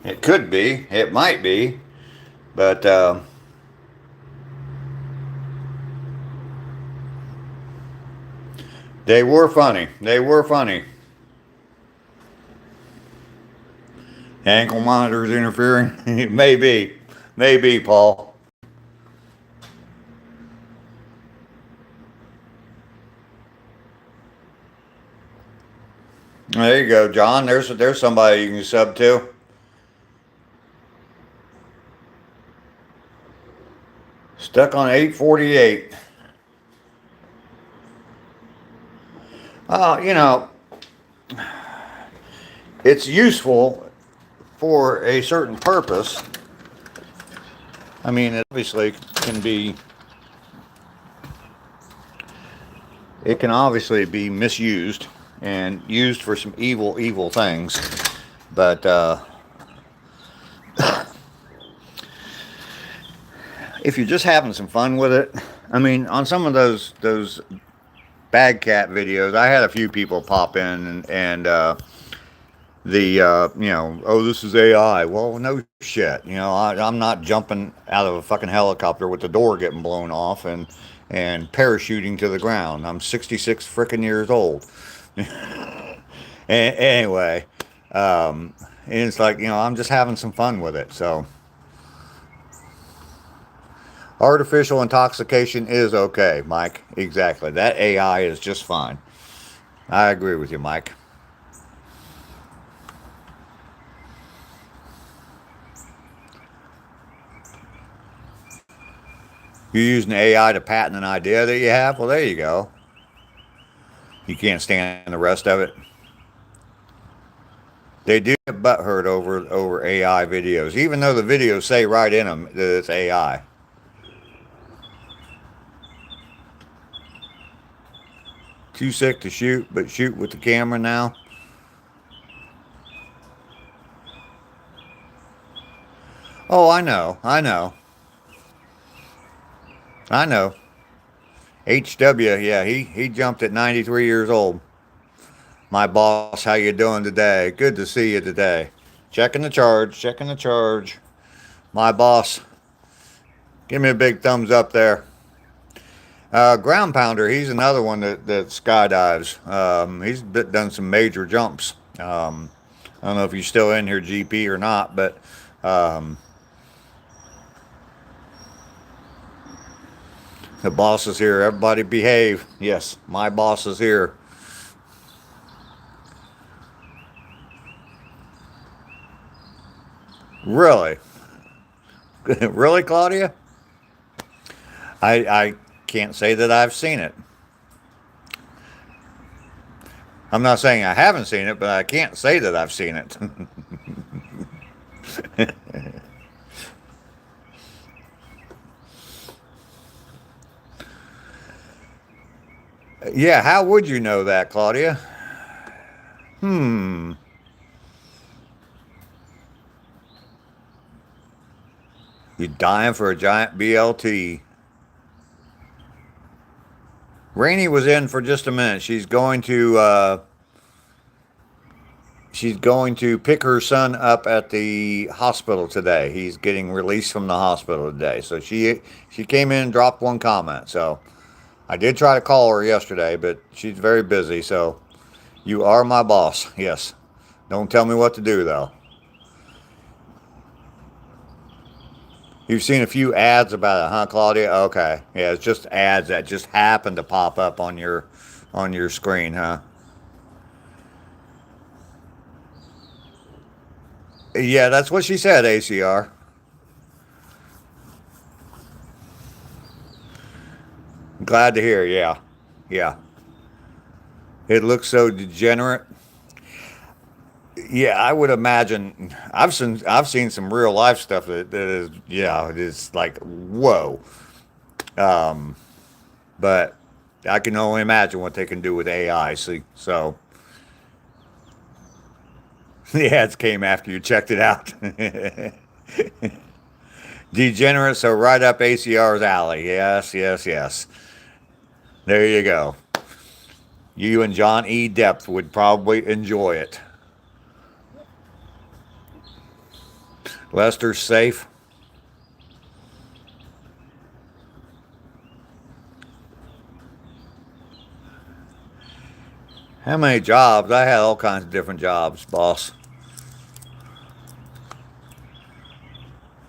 It could be. It might be. But they were funny. They were funny. Ankle monitors interfering? Maybe. Maybe, Paul. There you go, John. There's somebody you can sub to. Stuck on 848. You know, it's useful for a certain purpose. I mean, it obviously can be, it can obviously be misused and used for some evil, evil things. But if you're just having some fun with it, I mean, on some of those bag cat videos, I had a few people pop in oh, this is AI. Well, no shit. I'm not jumping out of a fucking helicopter with the door getting blown off and parachuting to the ground. I'm 66 freaking years old. Anyway, and it's like, I'm just having some fun with it. So artificial intoxication is okay, Mike. Exactly. That AI is just fine. I agree with you, Mike. You're using AI to patent an idea that you have? Well, there you go. You can't stand the rest of it. They do get butthurt over AI videos, even though the videos say right in them that it's AI. Too sick to shoot, but shoot with the camera now. Oh, I know. HW, yeah, he jumped at 93 years old. My boss, how you doing today? Good to see you today. Checking the charge, checking the charge. My boss, give me a big thumbs up there. Ground Pounder, he's another one that skydives. He's done some major jumps. I don't know if you're still in here, GP, or not, but the boss is here. Everybody behave. Yes, my boss is here. Really? Really, Claudia? I can't say that I've seen it. I'm not saying I haven't seen it, but I can't say that I've seen it. Yeah, how would you know that, Claudia? Hmm. You dying for a giant BLT. Rainey was in for just a minute. She's going to pick her son up at the hospital today. He's getting released from the hospital today. So she came in and dropped one comment. So I did try to call her yesterday, but she's very busy. So you are my boss. Yes. Don't tell me what to do though. You've seen a few ads about it, huh, Claudia? Okay. Yeah, it's just ads that just happen to pop up on your screen, huh? Yeah, that's what she said, ACR. Glad to hear. Yeah. Yeah. It looks so degenerate. Yeah, I would imagine. I've seen some real life stuff that is, yeah, it is like whoa. Um, but I can only imagine what they can do with AI. See, so the ads came after you checked it out. Degenerate, so right up ACR's alley. Yes, yes, yes. There you go. You and John E. Depth would probably enjoy it. Lester's safe. How many jobs? I had all kinds of different jobs, boss.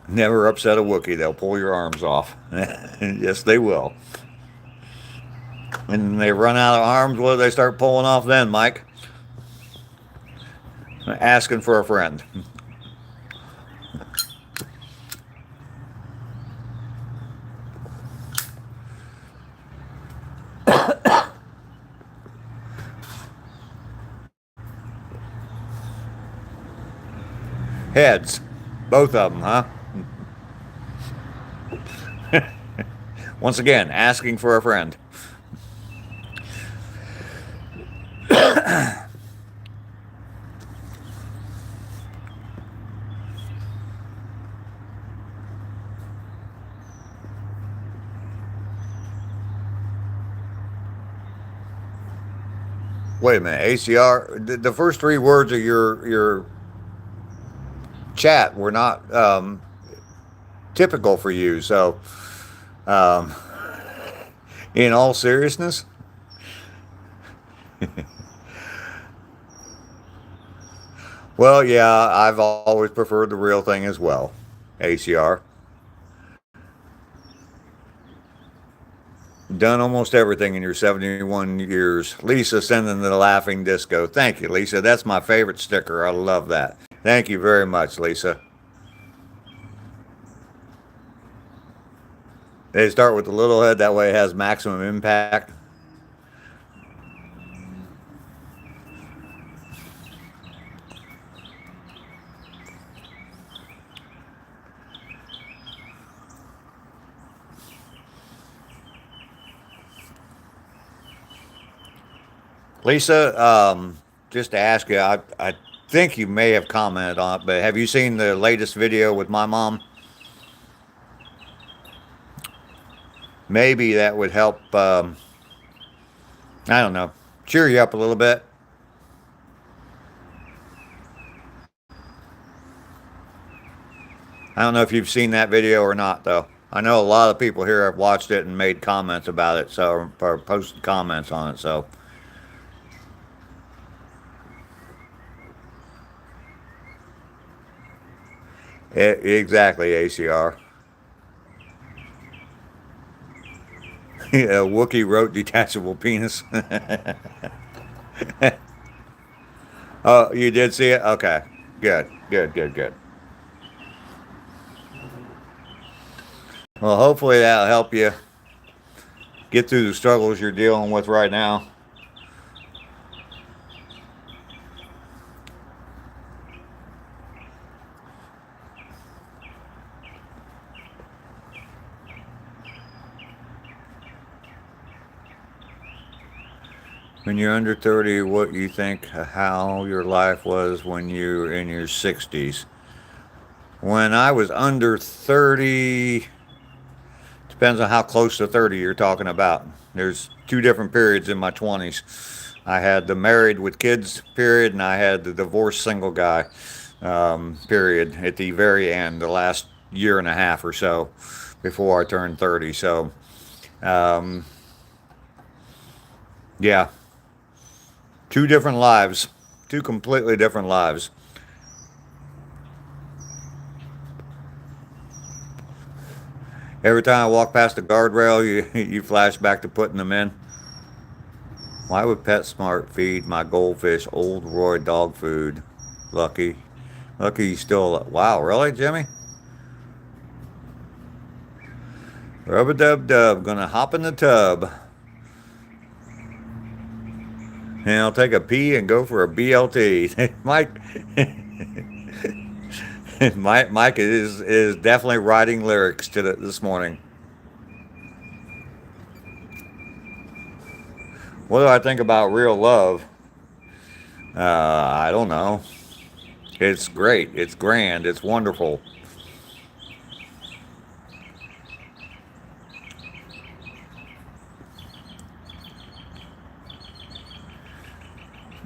Never upset a Wookiee. They'll pull your arms off. Yes, they will. And they run out of arms. What do they start pulling off then, Mike? Asking for a friend. Heads. Both of them, huh? Once again, asking for a friend. Wait a minute, ACR. The first three words of your chat were not typical for you. So, um, in all seriousness, well, yeah, I've always preferred the real thing as well. ACR. Done almost everything in your 71 years. Lisa sending the laughing disco. Thank you, Lisa. That's my favorite sticker. I love that. Thank you very much, Lisa. They start with the little head. That way it has maximum impact. Lisa, just to ask you, I think you may have commented on it, but have you seen the latest video with my mom? Maybe that would help, I don't know, cheer you up a little bit. I don't know if you've seen that video or not, though. I know a lot of people here have watched it and made comments about it, so or posted comments on it. So, exactly, ACR. Wookie wrote detachable penis. Oh, you did see it? Okay, good, good, good, good. Well, hopefully that'll help you get through the struggles you're dealing with right now. When you're under 30, what you think how your life was when you were in your 60s? When I was under 30, depends on how close to 30 you're talking about. There's two different periods in my 20s. I had the married with kids period, and I had the divorced single guy period at the very end, the last year and a half or so before I turned 30. So, um, yeah, two different lives, two completely different lives. Every time I walk past the guardrail, you flash back to putting them in. Why would PetSmart feed my goldfish Old Roy dog food? Lucky. Lucky you still. Wow, really, Jimmy? Rub a dub dub. Gonna hop in the tub. And I'll take a pee and go for a BLT. Mike. Mike is definitely writing lyrics to this morning. What do I think about real love? I don't know. It's great. It's grand. It's wonderful.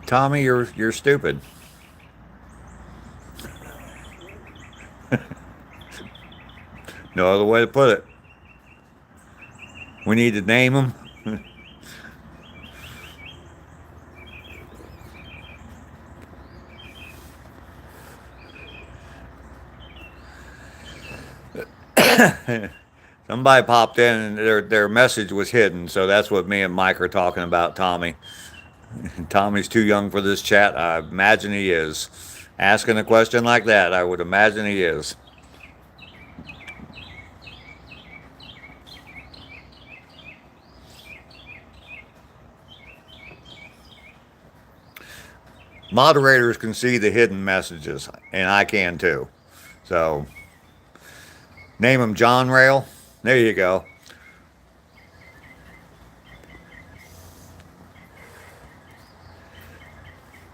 Tommy, you're stupid. No other way to put it. We need to name them. Somebody popped in and their message was hidden, so that's what me and Mike are talking about, Tommy. Tommy's too young for this chat. I imagine he is. Asking a question like that, I would imagine he is. Moderators can see the hidden messages, and I can too. So, name him John Rail. There you go.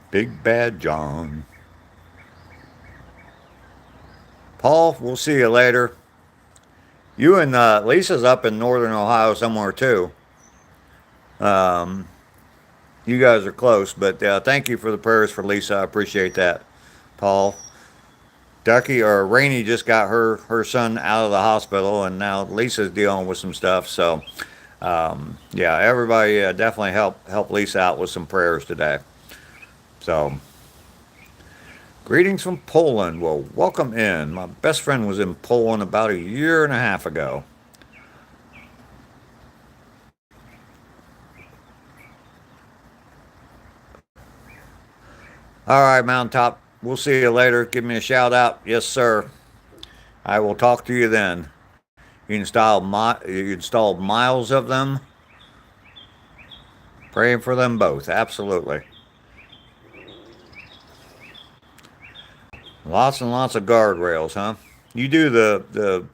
Big Bad John. Paul, we'll see you later. You and Lisa's up in northern Ohio somewhere too. Um, you guys are close, but thank you for the prayers for Lisa. I appreciate that, Paul. Ducky or Rainey just got her son out of the hospital, and now Lisa's dealing with some stuff. So, yeah, everybody definitely help Lisa out with some prayers today. So, greetings from Poland. Well, welcome in. My best friend was in Poland about a year and a half ago. All right, Mountaintop. We'll see you later. Give me a shout out. Yes, sir. I will talk to you then. You installed miles of them. Praying for them both. Absolutely. Lots and lots of guardrails, huh? You do the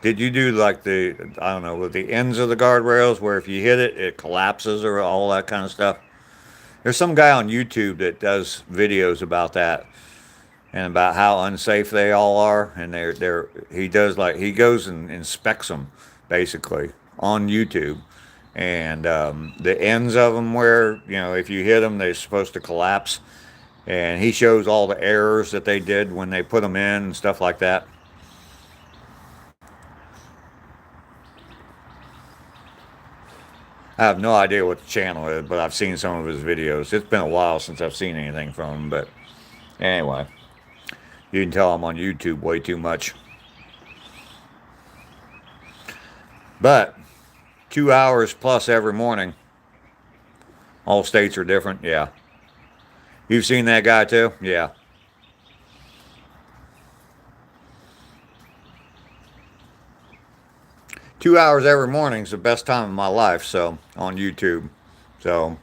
did you do like the, I don't know, with the ends of the guardrails where if you hit it, it collapses or all that kind of stuff? There's some guy on YouTube that does videos about that and about how unsafe they all are. And he does, like, he goes and inspects them basically on YouTube. And the ends of them where, if you hit them, they're supposed to collapse. And he shows all the errors that they did when they put them in and stuff like that. I have no idea what the channel is, but I've seen some of his videos. It's been a while since I've seen anything from him, but anyway, you can tell I'm on YouTube way too much. But 2 hours plus every morning. All states are different, yeah. You've seen that guy too? Yeah. Two hours every morning is the best time of my life, so on YouTube. So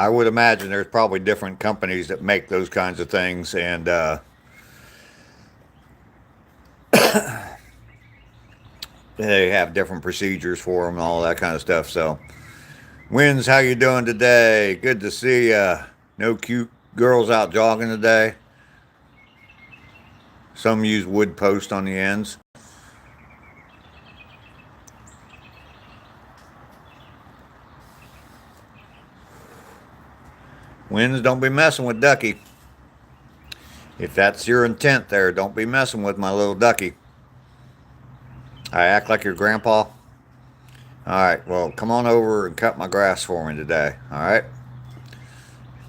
I would imagine there's probably different companies that make those kinds of things, and they have different procedures for them and all that kind of stuff. So, Wins, how you doing today? Good to see ya. No cute girls out jogging today. Some use wood post on the ends. Wins, don't be messing with Ducky. If that's your intent there, don't be messing with my little Ducky. I act like your grandpa. Alright, well, come on over and cut my grass for me today. Alright?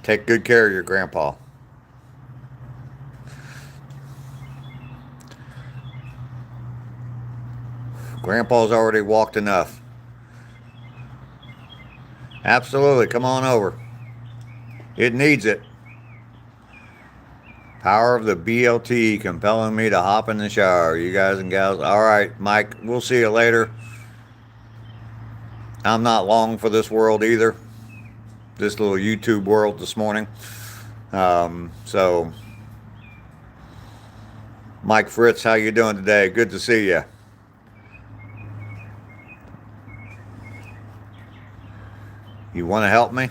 Take good care of your grandpa. Grandpa's already walked enough. Absolutely, come on over. It needs it. Power of the BLT compelling me to hop in the shower. You guys and gals. All right, Mike, we'll see you later. I'm not long for this world either. This little YouTube world this morning. So, Mike Fritz, how you doing today? Good to see you. You want to help me?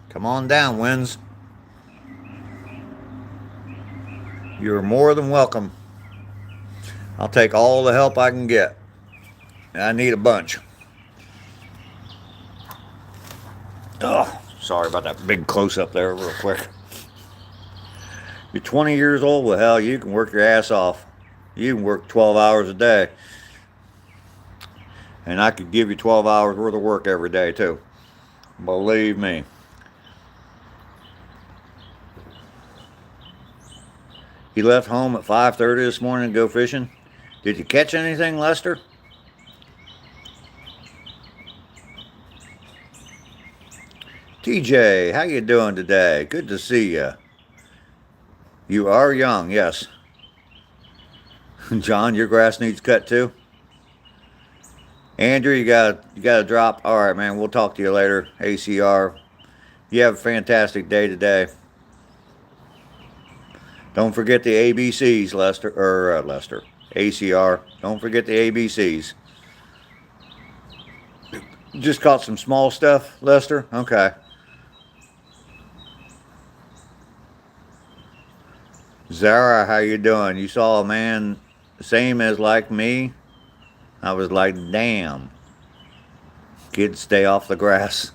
Come on down, Wins. You're more than welcome. I'll take all the help I can get. I need a bunch. Oh, sorry about that big close-up there real quick. You're 20 years old? Well, hell, you can work your ass off. You can work 12 hours a day. And I could give you 12 hours worth of work every day, too. Believe me. He left home at 5:30 this morning to go fishing. Did you catch anything, Lester? TJ, how you doing today? Good to see you. You are young, yes. John, your grass needs cut too. Andrew, you got to drop. All right, man. We'll talk to you later. ACR. You have a fantastic day today. Don't forget the ABCs, Lester Lester. ACR. Don't forget the ABCs. Just caught some small stuff, Lester. Okay. Zara, how you doing? You saw a man same as like me? I was like, damn. Kids stay off the grass.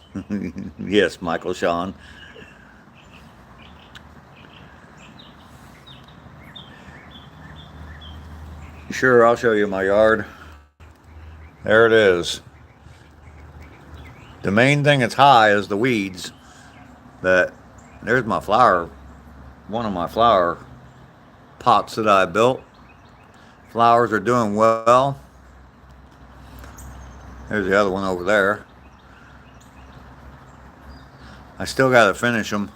Yes, Michael Sean. Sure, I'll show you my yard. There it is. The main thing that's high is the weeds. But there's my flower, one of my flower pots that I built. Flowers are doing well. There's the other one over there. I still got to finish them.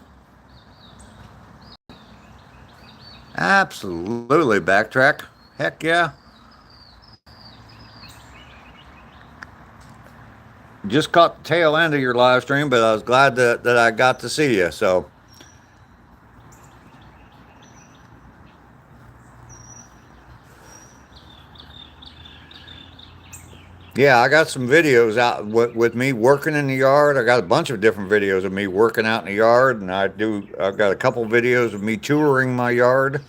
Absolutely, backtrack. Heck yeah. Just caught the tail end of your live stream, but I was glad that I got to see you. So, yeah, I got some videos out with me working in the yard. I got a bunch of different videos of me working out in the yard, and I've got a couple videos of me touring my yard.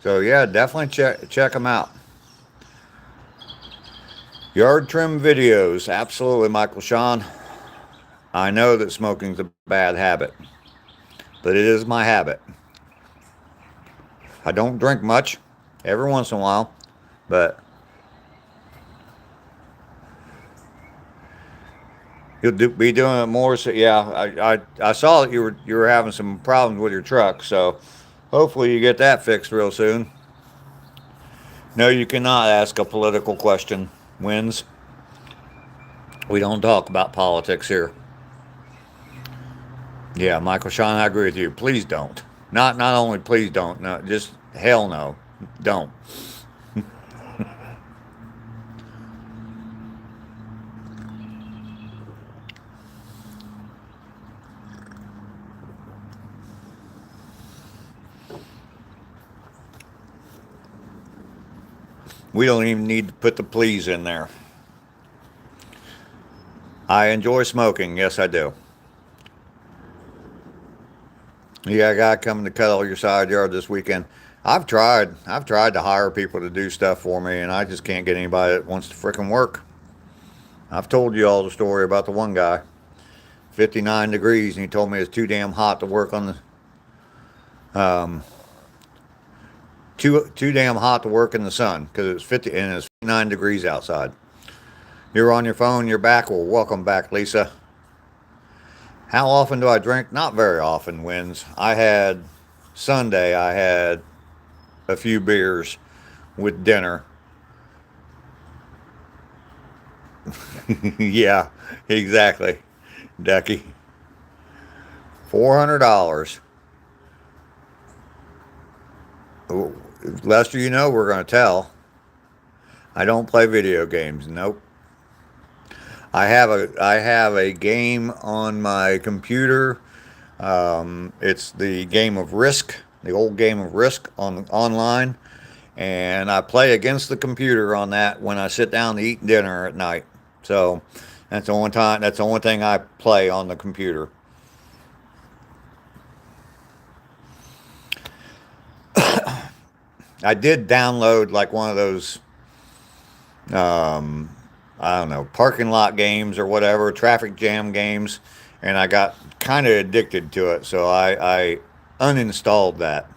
So yeah, definitely check them out. Yard trim videos, absolutely, Michael Sean. I know that smoking's a bad habit, but it is my habit. I don't drink much, every once in a while, but you'll be doing it more. So yeah, I saw that you were having some problems with your truck, so hopefully you get that fixed real soon. No, you cannot ask a political question. Wins. We don't talk about politics here. Yeah, Michael Sean, I agree with you. Please don't. Not only please don't. No, just hell no, don't. We don't even need to put the please in there. I enjoy smoking. Yes, I do. You got a guy coming to cut all your side yard this weekend. I've tried to hire people to do stuff for me, and I just can't get anybody that wants to frickin' work. I've told you all the story about the one guy, 59 degrees, and he told me it's too damn hot to work on the, too damn hot to work in the sun because it's 50 and it's 59 degrees outside. You're on your phone, you're back. Well, welcome back, Lisa. How often do I drink? Not very often, Wins. Sunday, I had a few beers with dinner. Yeah, exactly, Ducky. $400. Lester, you know we're going to tell. I don't play video games. Nope. I have a game on my computer. It's the game of Risk, the old game of Risk on online, and I play against the computer on that when I sit down to eat dinner at night. So that's the only time. That's the only thing I play on the computer. I did download like one of those. I don't know, parking lot games or whatever, traffic jam games, and I got kind of addicted to it, so I uninstalled that.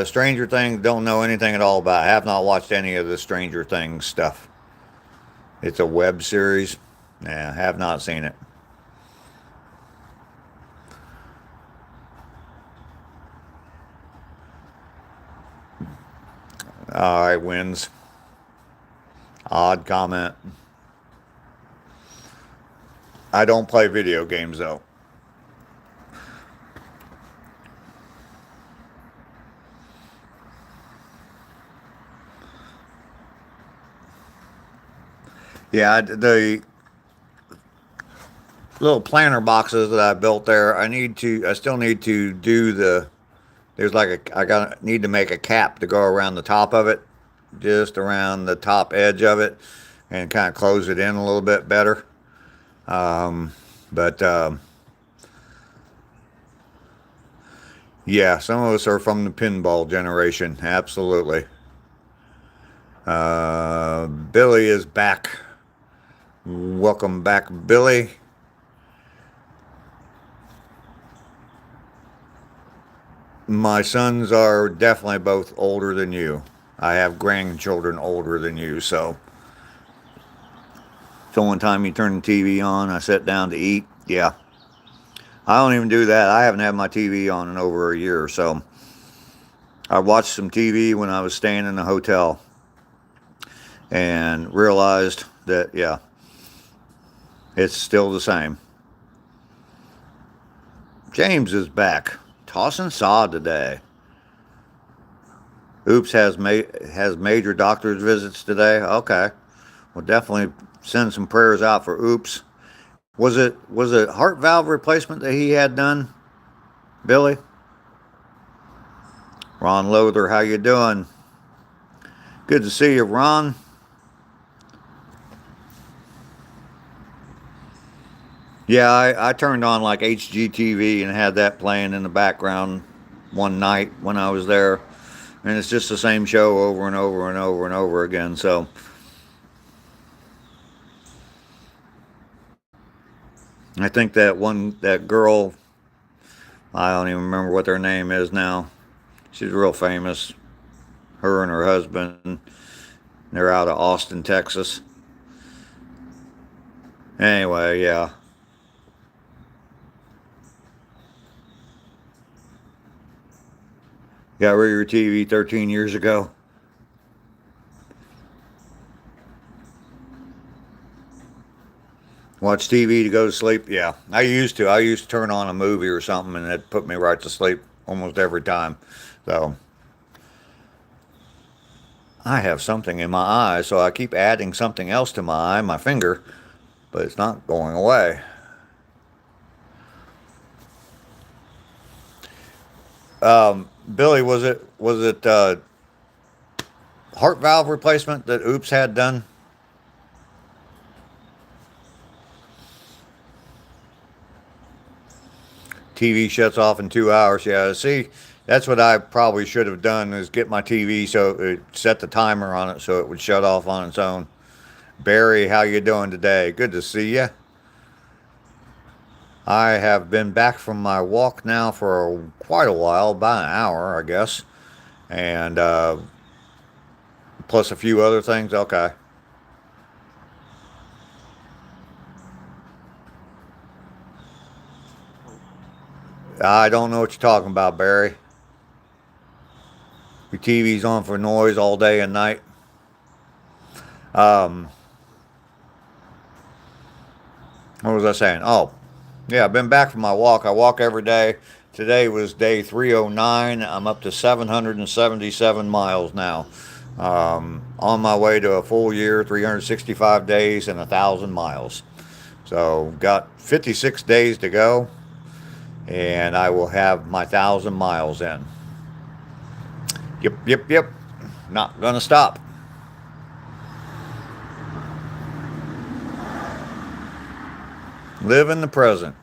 Stranger Things, don't know anything at all about. I have not watched any of the Stranger Things stuff. It's a web series. Yeah, have not seen it. All right, Wins. Odd comment. I don't play video games though. Yeah, the little planter boxes that I built there, I still need to do there's like need to make a cap to go around the top of it, just around the top edge of it, and kind of close it in a little bit better. But yeah, some of us are from the pinball generation, absolutely. Billy is back. Welcome back, Billy. My sons are definitely both older than you. I have grandchildren older than you, so one time you turn the TV on, I sit down to eat. Yeah. I don't even do that. I haven't had my TV on in over a year, so I watched some TV when I was staying in a hotel and realized that, yeah, it's still the same. James is back. Tossing sod today. Oops has major doctor's visits today. Okay. We'll definitely send some prayers out for Oops. Was it heart valve replacement that he had done, Billy? Ron Lothar, how you doing? Good to see you, Ron. Yeah, I turned on like HGTV and had that playing in the background one night when I was there. And it's just the same show over and over and over and over again. So I think that girl, I don't even remember what their name is now. She's real famous. Her and her husband, they're out of Austin, Texas. Anyway, yeah. Got rid of your TV 13 years ago. Watch TV to go to sleep? Yeah, I used to. I used to turn on a movie or something and it put me right to sleep almost every time. So I have something in my eye, so I keep adding something else to my eye, my finger, but it's not going away. Billy, was it heart valve replacement that Oops had done? TV shuts off in 2 hours. Yeah, see, that's what I probably should have done is get my TV so it set the timer on it so it would shut off on its own. Barry, how you doing today? Good to see you. I have been back from my walk now for quite a while, about an hour, I guess, and plus a few other things. Okay. I don't know what you're talking about, Barry. Your TV's on for noise all day and night. What was I saying? Oh, yeah, I've been back from my walk. I walk every day. Today was day 309. I'm up to 777 miles now. On my way to a full year, 365 days and 1,000 miles. So got 56 days to go, and I will have my 1,000 miles in. Yep. Not gonna stop. Live in the present.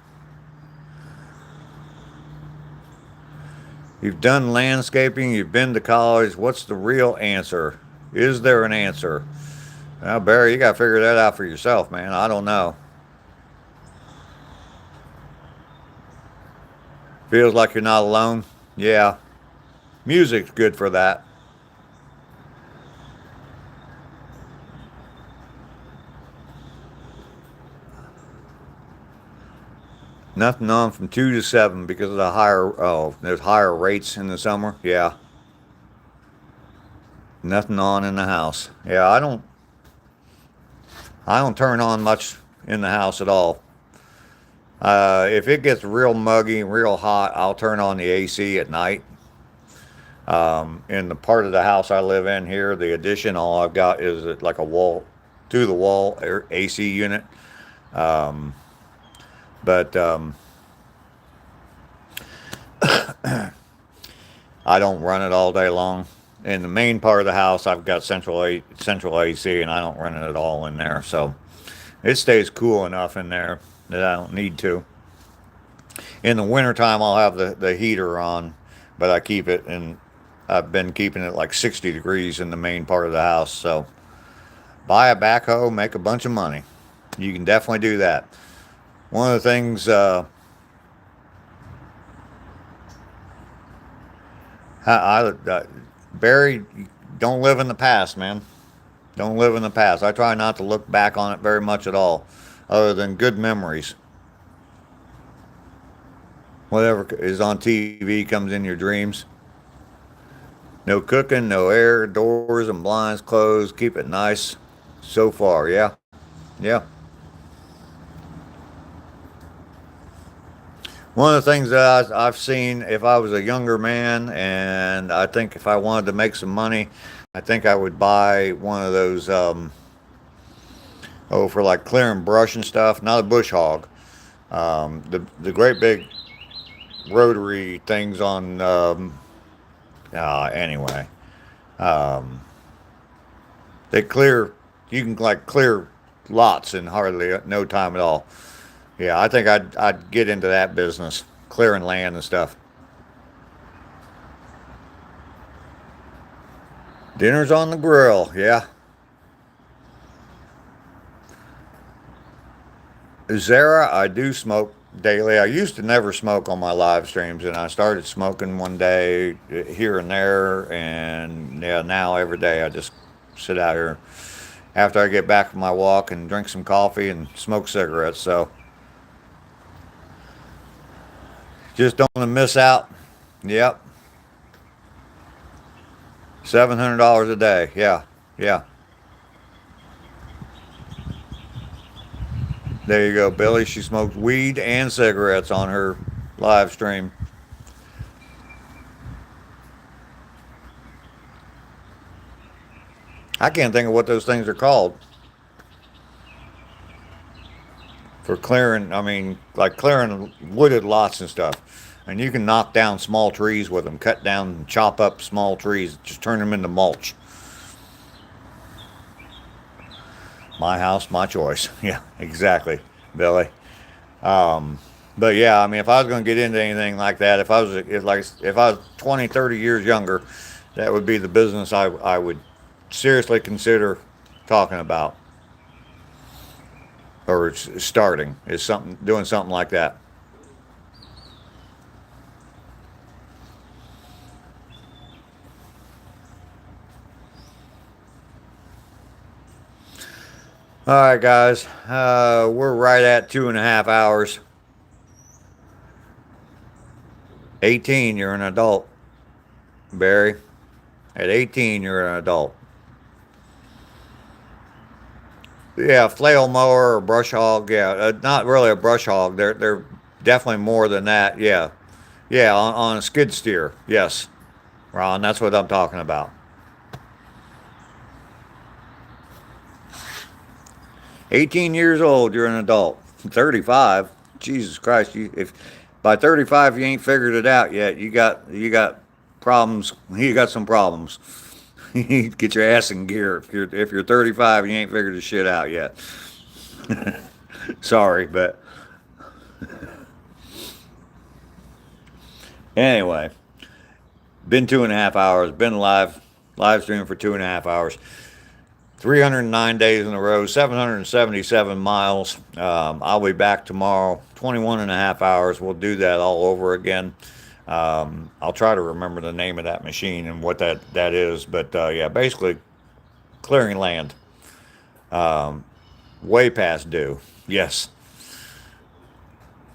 You've done landscaping, you've been to college. What's the real answer? Is there an answer? Now, Barry, you got to figure that out for yourself, man. I don't know. Feels like you're not alone? Yeah. Music's good for that. Nothing on from 2 to 7 because of there's higher rates in the summer. Yeah. Nothing on in the house. Yeah, I don't turn on much in the house at all. If it gets real muggy and real hot, I'll turn on the AC at night. In the part of the house I live in here, the addition, all I've got is like a wall, to the wall AC unit. Um, but I don't run it all day long. In the main part of the house, I've got central AC, and I don't run it at all in there. So it stays cool enough in there that I don't need to. In the wintertime, I'll have the heater on, but I keep it, and I've been keeping it like 60 degrees in the main part of the house. So buy a backhoe, make a bunch of money. You can definitely do that. One of the things, Barry, don't live in the past, man. Don't live in the past. I try not to look back on it very much at all, other than good memories. Whatever is on TV comes in your dreams. No cooking, no air, doors and blinds closed. Keep it nice. So far, yeah. Yeah. One of the things that I've seen, if I was a younger man, and I think if I wanted to make some money, I think I would buy one of those, for like clearing brush and stuff, not a bush hog. The great big rotary things on, anyway. Um, they clear, you can like clear lots in hardly no time at all. Yeah, I think I'd get into that business, clearing land and stuff. Dinner's on the grill, yeah. Zara, I do smoke daily. I used to never smoke on my live streams, and I started smoking one day here and there, and yeah, now every day I just sit out here after I get back from my walk and drink some coffee and smoke cigarettes. So just don't want to miss out. Yep, $700 a day. Yeah, yeah. There you go, Billy. She smoked weed and cigarettes on her live stream. I can't think of what those things are called for clearing. I mean, like clearing wooded lots and stuff. And you can knock down small trees with them, cut down and chop up small trees, just turn them into mulch. My house, my choice. Yeah, exactly, Billy. Um, but yeah, I mean, if I was going to get into anything like that, if I was 20, 30 years younger, that would be the business I would seriously consider talking about or starting, is something, doing something like that. All right, guys, we're right at 2.5 hours. 18, you're an adult, Barry. At 18, you're an adult. Yeah, flail mower or brush hog. Yeah, not really a brush hog. They're definitely more than that. Yeah, yeah, on a skid steer. Yes, Ron, that's what I'm talking about. 18 years old, you're an adult. 35, Jesus Christ, if by 35 you ain't figured it out yet, you got problems. You got some problems. You need to get your ass in gear. If you're 35 and you ain't figured the shit out yet. Sorry, but anyway, been 2.5 hours. Been live streaming for 2.5 hours. 309 days in a row, 777 miles. I'll be back tomorrow, 21 and a half hours. We'll do that all over again. I'll try to remember the name of that machine and what that is. But yeah, basically clearing land. Um, Way past due. Yes.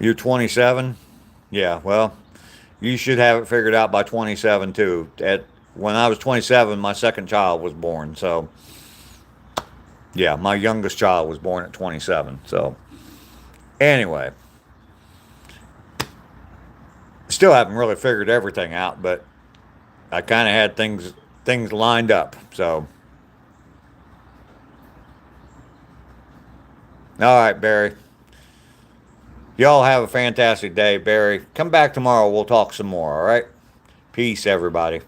You're 27? Yeah, well, you should have it figured out by 27 too. When I was 27, my second child was born. So yeah, my youngest child was born at 27. So anyway, still haven't really figured everything out, but I kind of had things lined up. So, all right, Barry. Y'all have a fantastic day, Barry. Come back tomorrow. We'll talk some more. All right. Peace, everybody.